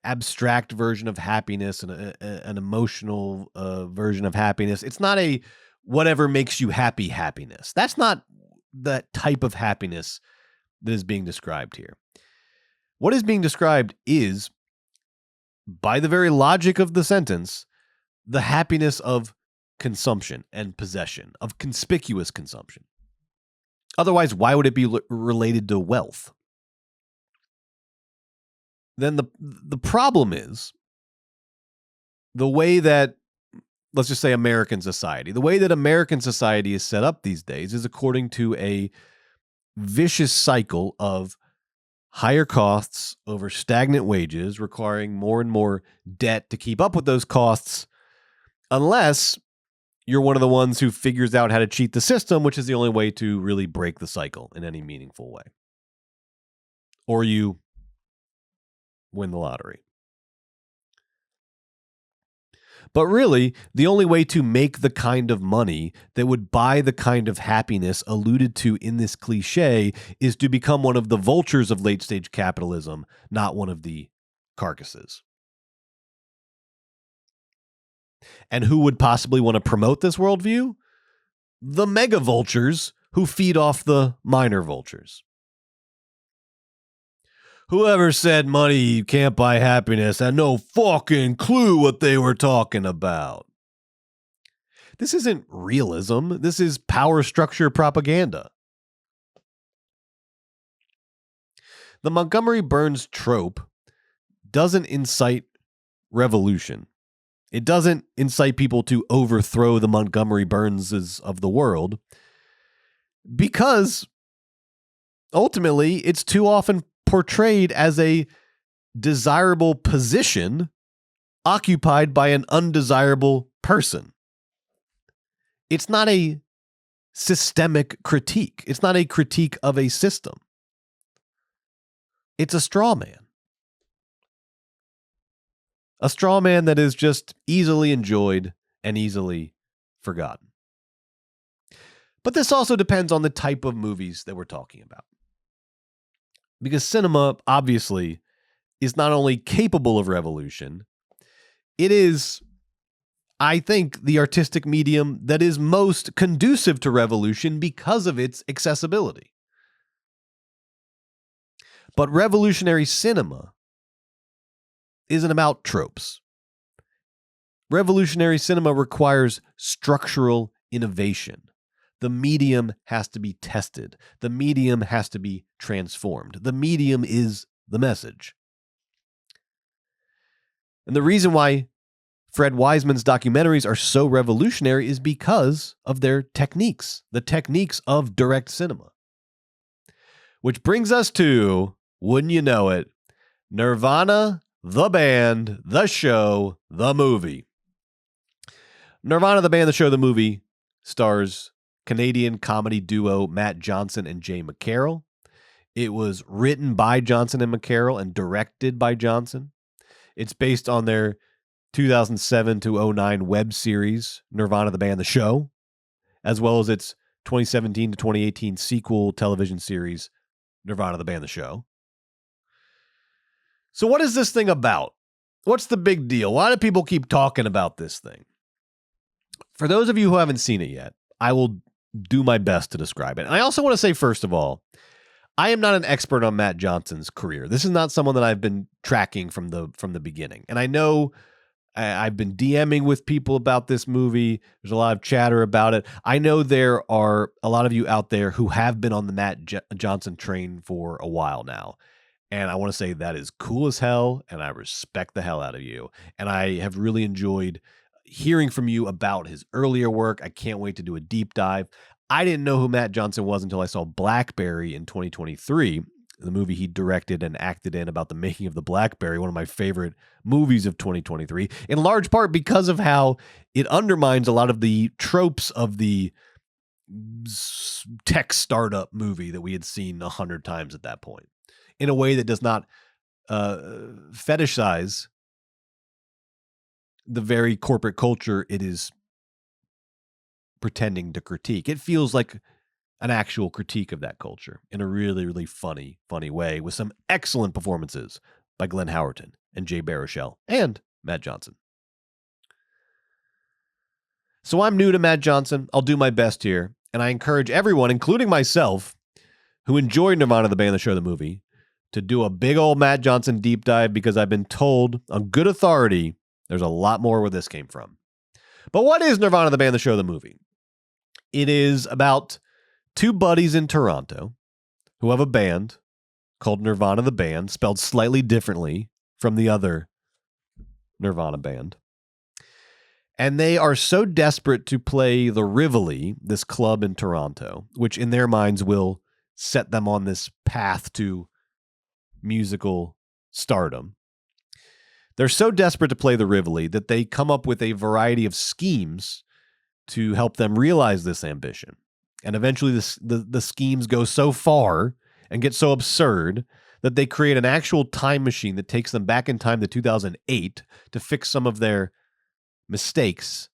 Speaker 2: abstract version of happiness and an emotional version of happiness. It's not a whatever makes you happy happiness. That's not the type of happiness that is being described here. What is being described is, by the very logic of the sentence, the happiness of consumption and possession, of conspicuous consumption. Otherwise, why would it be related to wealth? Then the problem is the way that, let's just say American society, the way that American society is set up these days is according to a vicious cycle of higher costs over stagnant wages, requiring more and more debt to keep up with those costs, unless you're one of the ones who figures out how to cheat the system, which is the only way to really break the cycle in any meaningful way. Or you win the lottery. But really, the only way to make the kind of money that would buy the kind of happiness alluded to in this cliche is to become one of the vultures of late-stage capitalism, not one of the carcasses. And who would possibly want to promote this worldview? The mega vultures who feed off the minor vultures. Whoever said money can't buy happiness had no fucking clue what they were talking about. This isn't realism. This is power structure propaganda. The Montgomery Burns trope doesn't incite revolution. It doesn't incite people to overthrow the Montgomery Burnses of the world because ultimately it's too often portrayed as a desirable position occupied by an undesirable person. It's not a systemic critique. It's not a critique of a system. It's a straw man. A straw man that is just easily enjoyed and easily forgotten. But this also depends on the type of movies that we're talking about. Because cinema, obviously, is not only capable of revolution, it is, I think, the artistic medium that is most conducive to revolution because of its accessibility. But revolutionary cinema isn't about tropes. Revolutionary cinema requires structural innovation. The medium has to be tested. The medium has to be transformed. The medium is the message. And the reason why Fred Wiseman's documentaries are so revolutionary is because of their techniques, the techniques of direct cinema. Which brings us to, wouldn't you know it, Nirvana, the band, the show, the movie. Nirvana, the band, the show, the movie stars Canadian comedy duo Matt Johnson and Jay McCarroll. It was written by Johnson and McCarroll and directed by Johnson. It's based on their 2007 to 2009 web series, Nirvana, the band, the show, as well as its 2017 to 2018 sequel television series, Nirvana, the band, the show. So what is this thing about? What's the big deal? Why do people keep talking about this thing? For those of you who haven't seen it yet, I will do my best to describe it. And I also want to say, first of all, I am not an expert on Matt Johnson's career. This is not someone that I've been tracking from the beginning. And I know I've been DMing with people about this movie. There's a lot of chatter about it. I know there are a lot of you out there who have been on the Matt Johnson train for a while now. And I want to say that is cool as hell, and I respect the hell out of you. And I have really enjoyed hearing from you about his earlier work. I can't wait to do a deep dive. I didn't know who Matt Johnson was until I saw Blackberry in 2023, the movie he directed and acted in about the making of the Blackberry, one of my favorite movies of 2023, in large part because of how it undermines a lot of the tropes of the tech startup movie that we had seen 100 times at that point, in a way that does not fetishize the very corporate culture it is pretending to critique. It feels like an actual critique of that culture in a really, really funny way, with some excellent performances by Glenn Howerton and Jay Baruchel and Matt Johnson. So I'm new to Matt Johnson. I'll do my best here, and I encourage everyone, including myself, who enjoyed Nirvana, the band, the show, the movie, to do a big old Matt Johnson deep dive, because I've been told on good authority there's a lot more where this came from. But what is Nirvana, the band, the show, the movie? It is about two buddies in Toronto who have a band called Nirvana, the band, spelled slightly differently from the other Nirvana band. And they are so desperate to play the Rivoli, this club in Toronto, which in their minds will set them on this path to musical stardom. They're so desperate to play the Rivoli that they come up with a variety of schemes to help them realize this ambition. And eventually the schemes go so far and get so absurd that they create an actual time machine that takes them back in time to 2008 to fix some of their mistakes.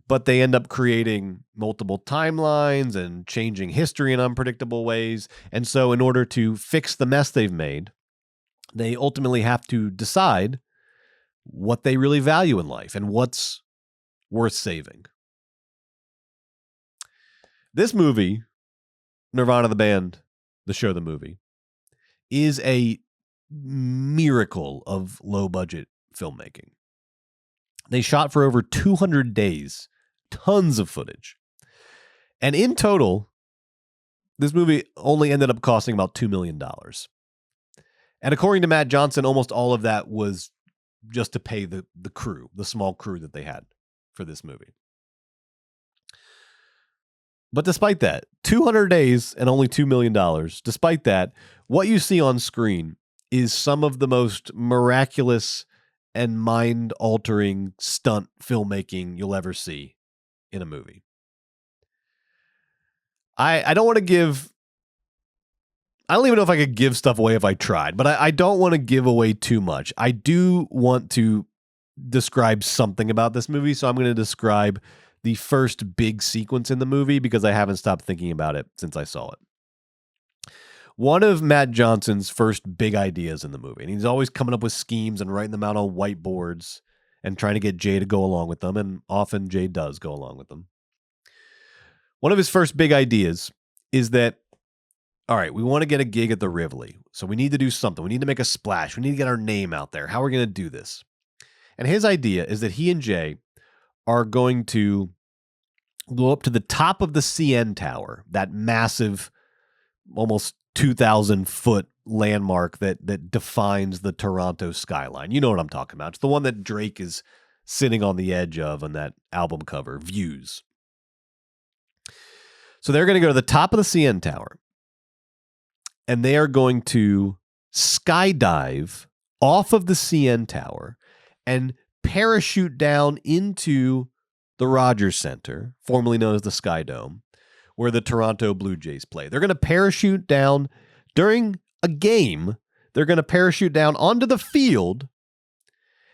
Speaker 2: But they end up creating multiple timelines and changing history in unpredictable ways. And so in order to fix the mess they've made, they ultimately have to decide what they really value in life and what's worth saving. This movie, Nirvana the band, the show, the movie, is a miracle of low-budget filmmaking. They shot for over 200 days, tons of footage. And in total, this movie only ended up costing about $2 million. And according to Matt Johnson, almost all of that was just to pay the crew, the small crew that they had for this movie. But despite that, 200 days and only $2 million, despite that, what you see on screen is some of the most miraculous and mind-altering stunt filmmaking you'll ever see in a movie. I don't want to give... I don't even know if I could give stuff away if I tried, but I don't want to give away too much. I do want to describe something about this movie, so I'm going to describe the first big sequence in the movie because I haven't stopped thinking about it since I saw it. One of Matt Johnson's first big ideas in the movie, and he's always coming up with schemes and writing them out on whiteboards and trying to get Jay to go along with them, and often Jay does go along with them. One of his first big ideas is that, all right, we want to get a gig at the Rivoli, so we need to do something. We need to make a splash. We need to get our name out there. How are we going to do this? And his idea is that he and Jay are going to go up to the top of the CN Tower, that massive, almost 2,000-foot landmark that defines the Toronto skyline. You know what I'm talking about. It's the one that Drake is sitting on the edge of on that album cover, Views. So they're going to go to the top of the CN Tower, and they are going to skydive off of the CN Tower and parachute down into the Rogers Center, formerly known as the Sky Dome, where the Toronto Blue Jays play. They're going to parachute down during a game. They're going to parachute down onto the field.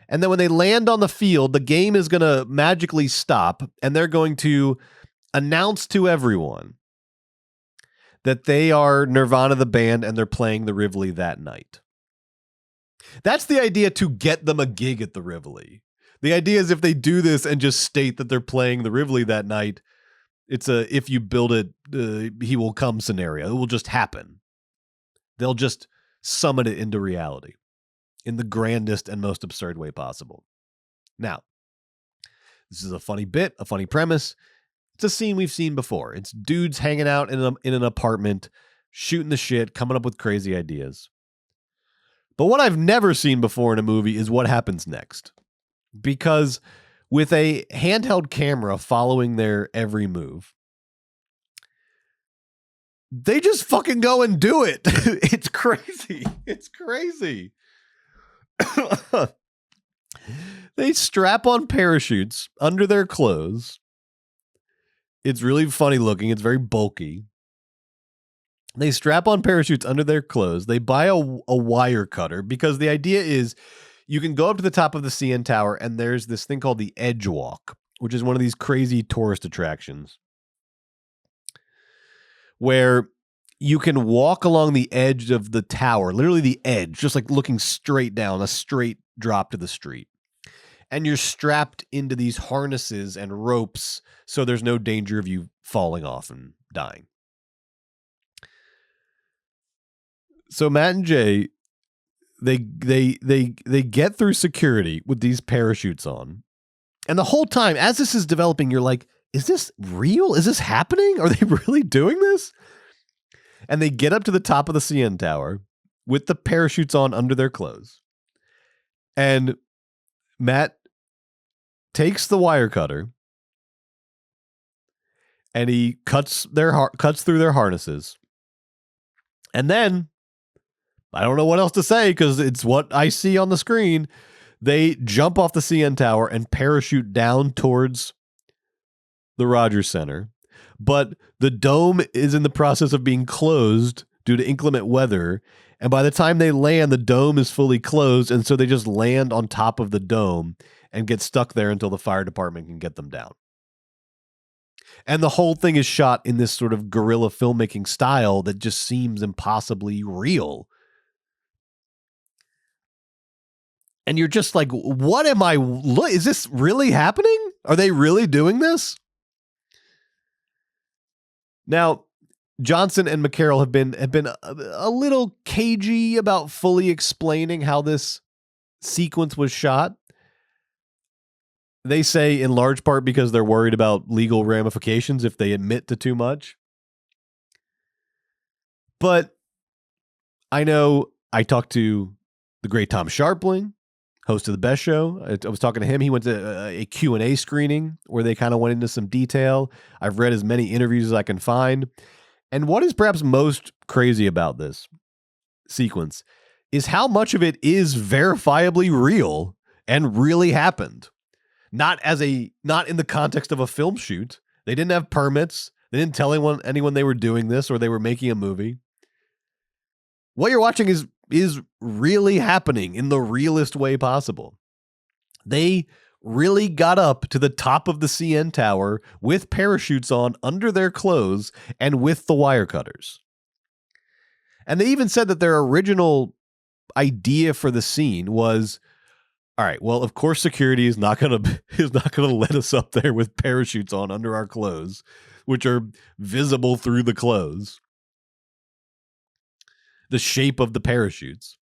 Speaker 2: And then when they land on the field, the game is going to magically stop, and they're going to announce to everyone that they are Nirvana the band and they're playing the Rivoli that night. That's the idea to get them a gig at the Rivoli. The idea is if they do this and just state that they're playing the Rivoli that night, it's a if you build it, he will come scenario. It will just happen. They'll just summon it into reality in the grandest and most absurd way possible. Now, this is a funny bit, a funny premise. It's a scene we've seen before. It's dudes hanging out in an apartment, shooting the shit, coming up with crazy ideas. But what I've never seen before in a movie is what happens next. Because with a handheld camera following their every move, they just fucking go and do it. It's crazy. It's crazy. They strap on parachutes under their clothes. It's really funny looking. It's very bulky. They strap on parachutes under their clothes. They buy a wire cutter because the idea is you can go up to the top of the CN Tower and there's this thing called the Edge Walk, which is one of these crazy tourist attractions where you can walk along the edge of the tower, literally the edge, just like looking straight down, a straight drop to the street. And you're strapped into these harnesses and ropes so there's no danger of you falling off and dying. So Matt and Jay, they get through security with these parachutes on. And the whole time, as this is developing, you're like, is this real? Is this happening? Are they really doing this? And they get up to the top of the CN Tower with the parachutes on under their clothes. And Matt takes the wire cutter and he cuts through their harnesses. And then, I don't know what else to say because it's what I see on the screen. They jump off the CN Tower and parachute down towards the Rogers Center. But the dome is in the process of being closed due to inclement weather. And by the time they land, the dome is fully closed. And so they just land on top of the dome and get stuck there until the fire department can get them down. And the whole thing is shot in this sort of guerrilla filmmaking style that just seems impossibly real. And you're just like, what am I? Is this really happening? Are they really doing this? Now, Johnson and McCarroll have been a little cagey about fully explaining how this sequence was shot. They say in large part because they're worried about legal ramifications if they admit to too much. But I know I talked to the great Tom Sharpling, host of The Best Show. I was talking to him. He went to a Q&A screening where they kind of went into some detail. I've read as many interviews as I can find. And what is perhaps most crazy about this sequence is how much of it is verifiably real and really happened. Not in the context of a film shoot. They didn't have permits. They didn't tell anyone they were doing this or they were making a movie. What you're watching is really happening in the realest way possible. They really got up to the top of the CN Tower with parachutes on under their clothes and with the wire cutters. And they even said that their original idea for the scene was, all right, well, of course security is not going to let us up there with parachutes on under our clothes, which are visible through the clothes. The shape of the parachutes.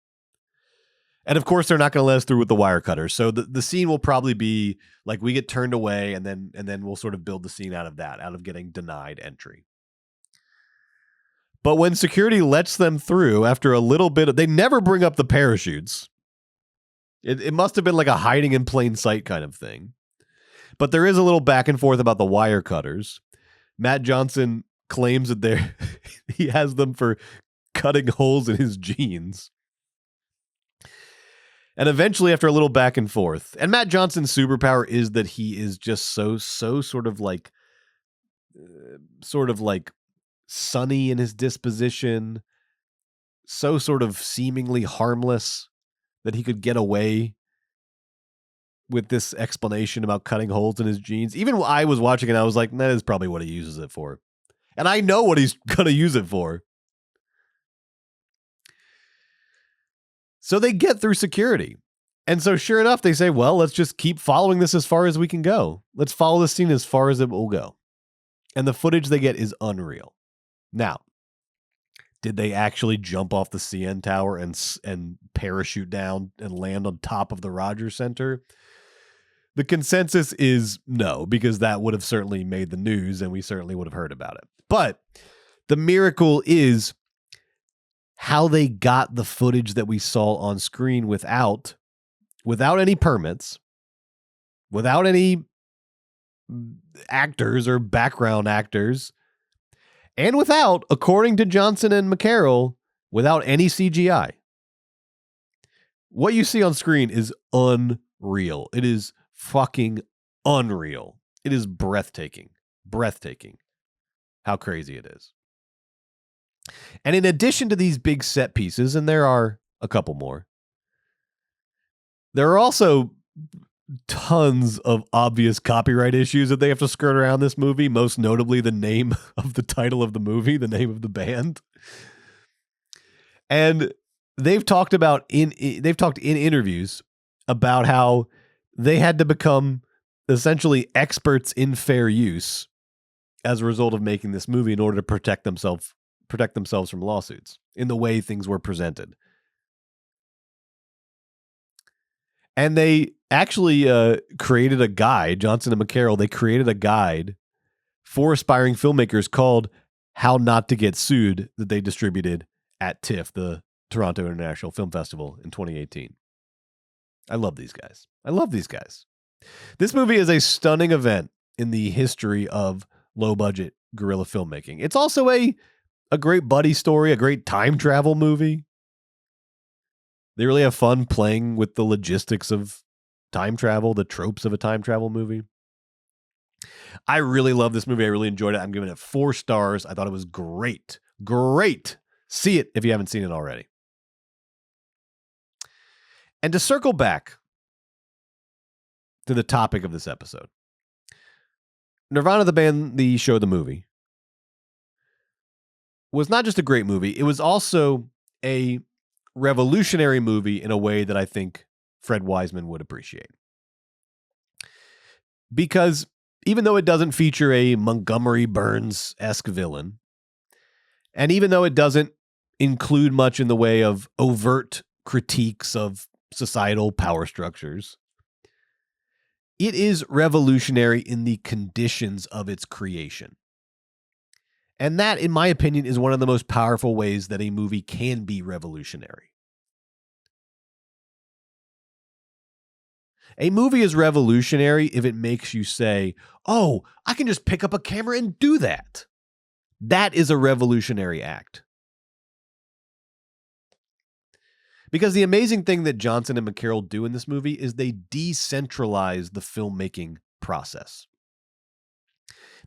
Speaker 2: And of course, they're not going to let us through with the wire cutters. So the scene will probably be like we get turned away and then we'll sort of build the scene out of getting denied entry. But when security lets them through after a little bit they never bring up the parachutes. It must have been like a hiding in plain sight kind of thing. But there is a little back and forth about the wire cutters. Matt Johnson claims that he has them for cutting holes in his jeans. And eventually, after a little back and forth, and Matt Johnson's superpower is that he is just so sort of like sunny in his disposition, so sort of seemingly harmless that he could get away with this explanation about cutting holes in his jeans. Even I was watching it, I was like, that is probably what he uses it for. And I know what he's going to use it for. So they get through security. And so sure enough, they say, well, let's just keep following this as far as we can go. Let's follow this scene as far as it will go. And the footage they get is unreal. Now, did they actually jump off the CN Tower and parachute down and land on top of the Rogers Center? The consensus is no, because that would have certainly made the news and we certainly would have heard about it. But the miracle is how they got the footage that we saw on screen without any permits, without any actors or background actors, and without, according to Johnson and McCarroll, without any CGI. What you see on screen is unreal. It is fucking unreal. It is breathtaking. Breathtaking. How crazy it is. And in addition to these big set pieces, and there are a couple more, there are also tons of obvious copyright issues that they have to skirt around this movie, most notably the name of the title of the movie, the name of the band. And they've talked in interviews about how they had to become essentially experts in fair use as a result of making this movie in order to protect themselves from lawsuits in the way things were presented. And they actually created a guide, Johnson and McCarroll, they created a guide for aspiring filmmakers called How Not to Get Sued that they distributed at TIFF, the Toronto International Film Festival, in 2018. I love these guys. This movie is a stunning event in the history of low-budget guerrilla filmmaking. It's also a great buddy story, a great time travel movie. They really have fun playing with the logistics of time travel, the tropes of a time travel movie. I really love this movie. I really enjoyed it. I'm giving it 4 stars. I thought it was great. Great. See it if you haven't seen it already. And to circle back to the topic of this episode, Nirvana, the band, the show, the movie, was not just a great movie. It was also a revolutionary movie in a way that I think Fred Wiseman would appreciate. Because even though it doesn't feature a Montgomery Burns-esque villain, and even though it doesn't include much in the way of overt critiques of societal power structures, it is revolutionary in the conditions of its creation. And that, in my opinion, is one of the most powerful ways that a movie can be revolutionary. A movie is revolutionary if it makes you say, oh, I can just pick up a camera and do that. That is a revolutionary act. Because the amazing thing that Johnson and McCarroll do in this movie is they decentralize the filmmaking process.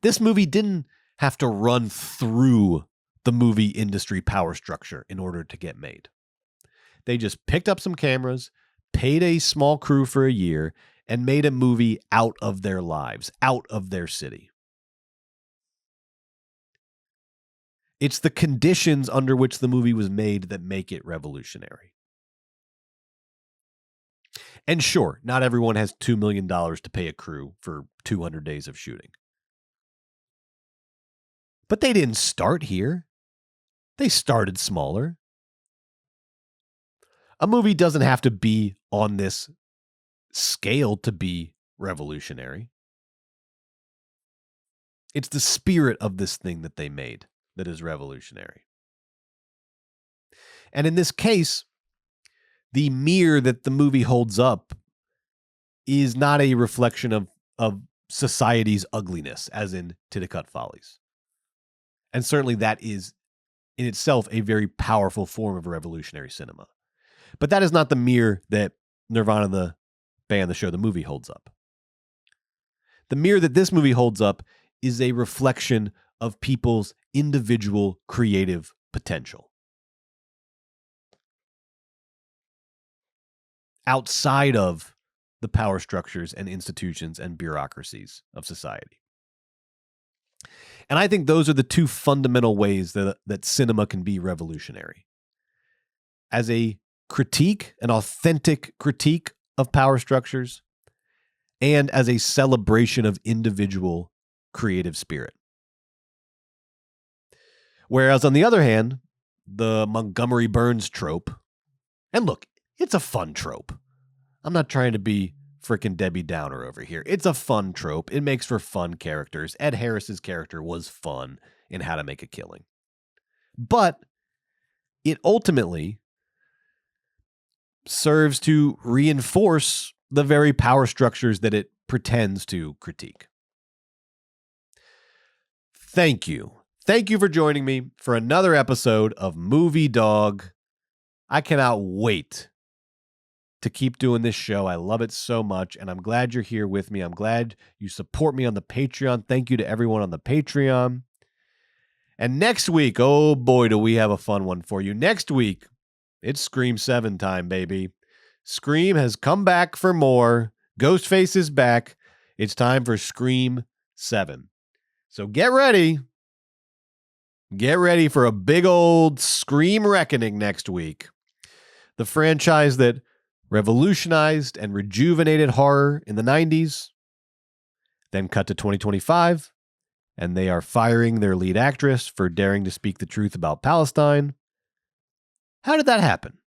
Speaker 2: This movie didn't have to run through the movie industry power structure in order to get made. They just picked up some cameras, paid a small crew for a year, and made a movie out of their lives, out of their city. It's the conditions under which the movie was made that make it revolutionary. And sure, not everyone has $2 million to pay a crew for 200 days of shooting. But they didn't start here. They started smaller. A movie doesn't have to be on this scale to be revolutionary. It's the spirit of this thing that they made that is revolutionary. And in this case, the mirror that the movie holds up is not a reflection of society's ugliness, as in Titicut Follies. And certainly that is in itself a very powerful form of revolutionary cinema. But that is not the mirror that Nirvana, the band, the show, the movie holds up. The mirror that this movie holds up is a reflection of people's individual creative potential. Outside of the power structures and institutions and bureaucracies of society. And I think those are the 2 fundamental ways that cinema can be revolutionary. As a critique, an authentic critique of power structures, and as a celebration of individual creative spirit. Whereas on the other hand, the Montgomery Burns trope, and look, it's a fun trope. I'm not trying to be frickin' Debbie Downer over here. It's a fun trope. It makes for fun characters. Ed Harris's character was fun in How to Make a Killing. But it ultimately serves to reinforce the very power structures that it pretends to critique. Thank you. Thank you for joining me for another episode of Movie Dawg. I cannot wait to keep doing this show. I love it so much, and I'm glad you're here with me. I'm glad you support me on the Patreon. Thank you to everyone on the Patreon. And next week, oh boy, do we have a fun one for you. Next week, it's Scream 7 time, baby. Scream has come back for more. Ghostface is back. It's time for Scream 7. So get ready. Get ready for a big old Scream reckoning next week. The franchise that revolutionized and rejuvenated horror in the 90s, then cut to 2025, and they are firing their lead actress for daring to speak the truth about Palestine. How did that happen?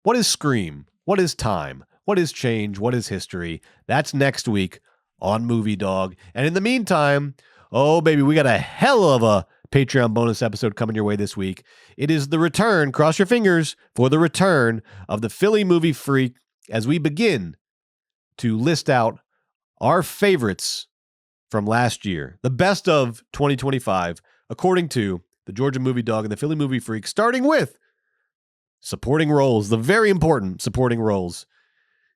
Speaker 2: What is Scream? What is time? What is change? What is history? That's next week on Movie Dawg. And in the meantime, oh baby, we got a hell of a Patreon bonus episode coming your way this week. It is the return, cross your fingers, for the return of the Philly movie freak as we begin to list out our favorites from last year, the best of 2025, according to the Georgia Movie Dog and the Philly Movie Freak, starting with supporting roles, the very important supporting roles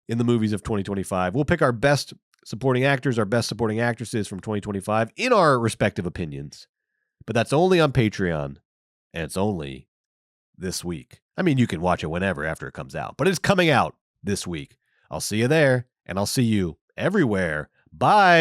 Speaker 2: in the movies of 2025. We'll pick our best supporting actors, our best supporting actresses from 2025 in our respective opinions. But that's only on Patreon, and it's only this week. I mean, you can watch it whenever after it comes out, but it's coming out this week. I'll see you there, and I'll see you everywhere. Bye.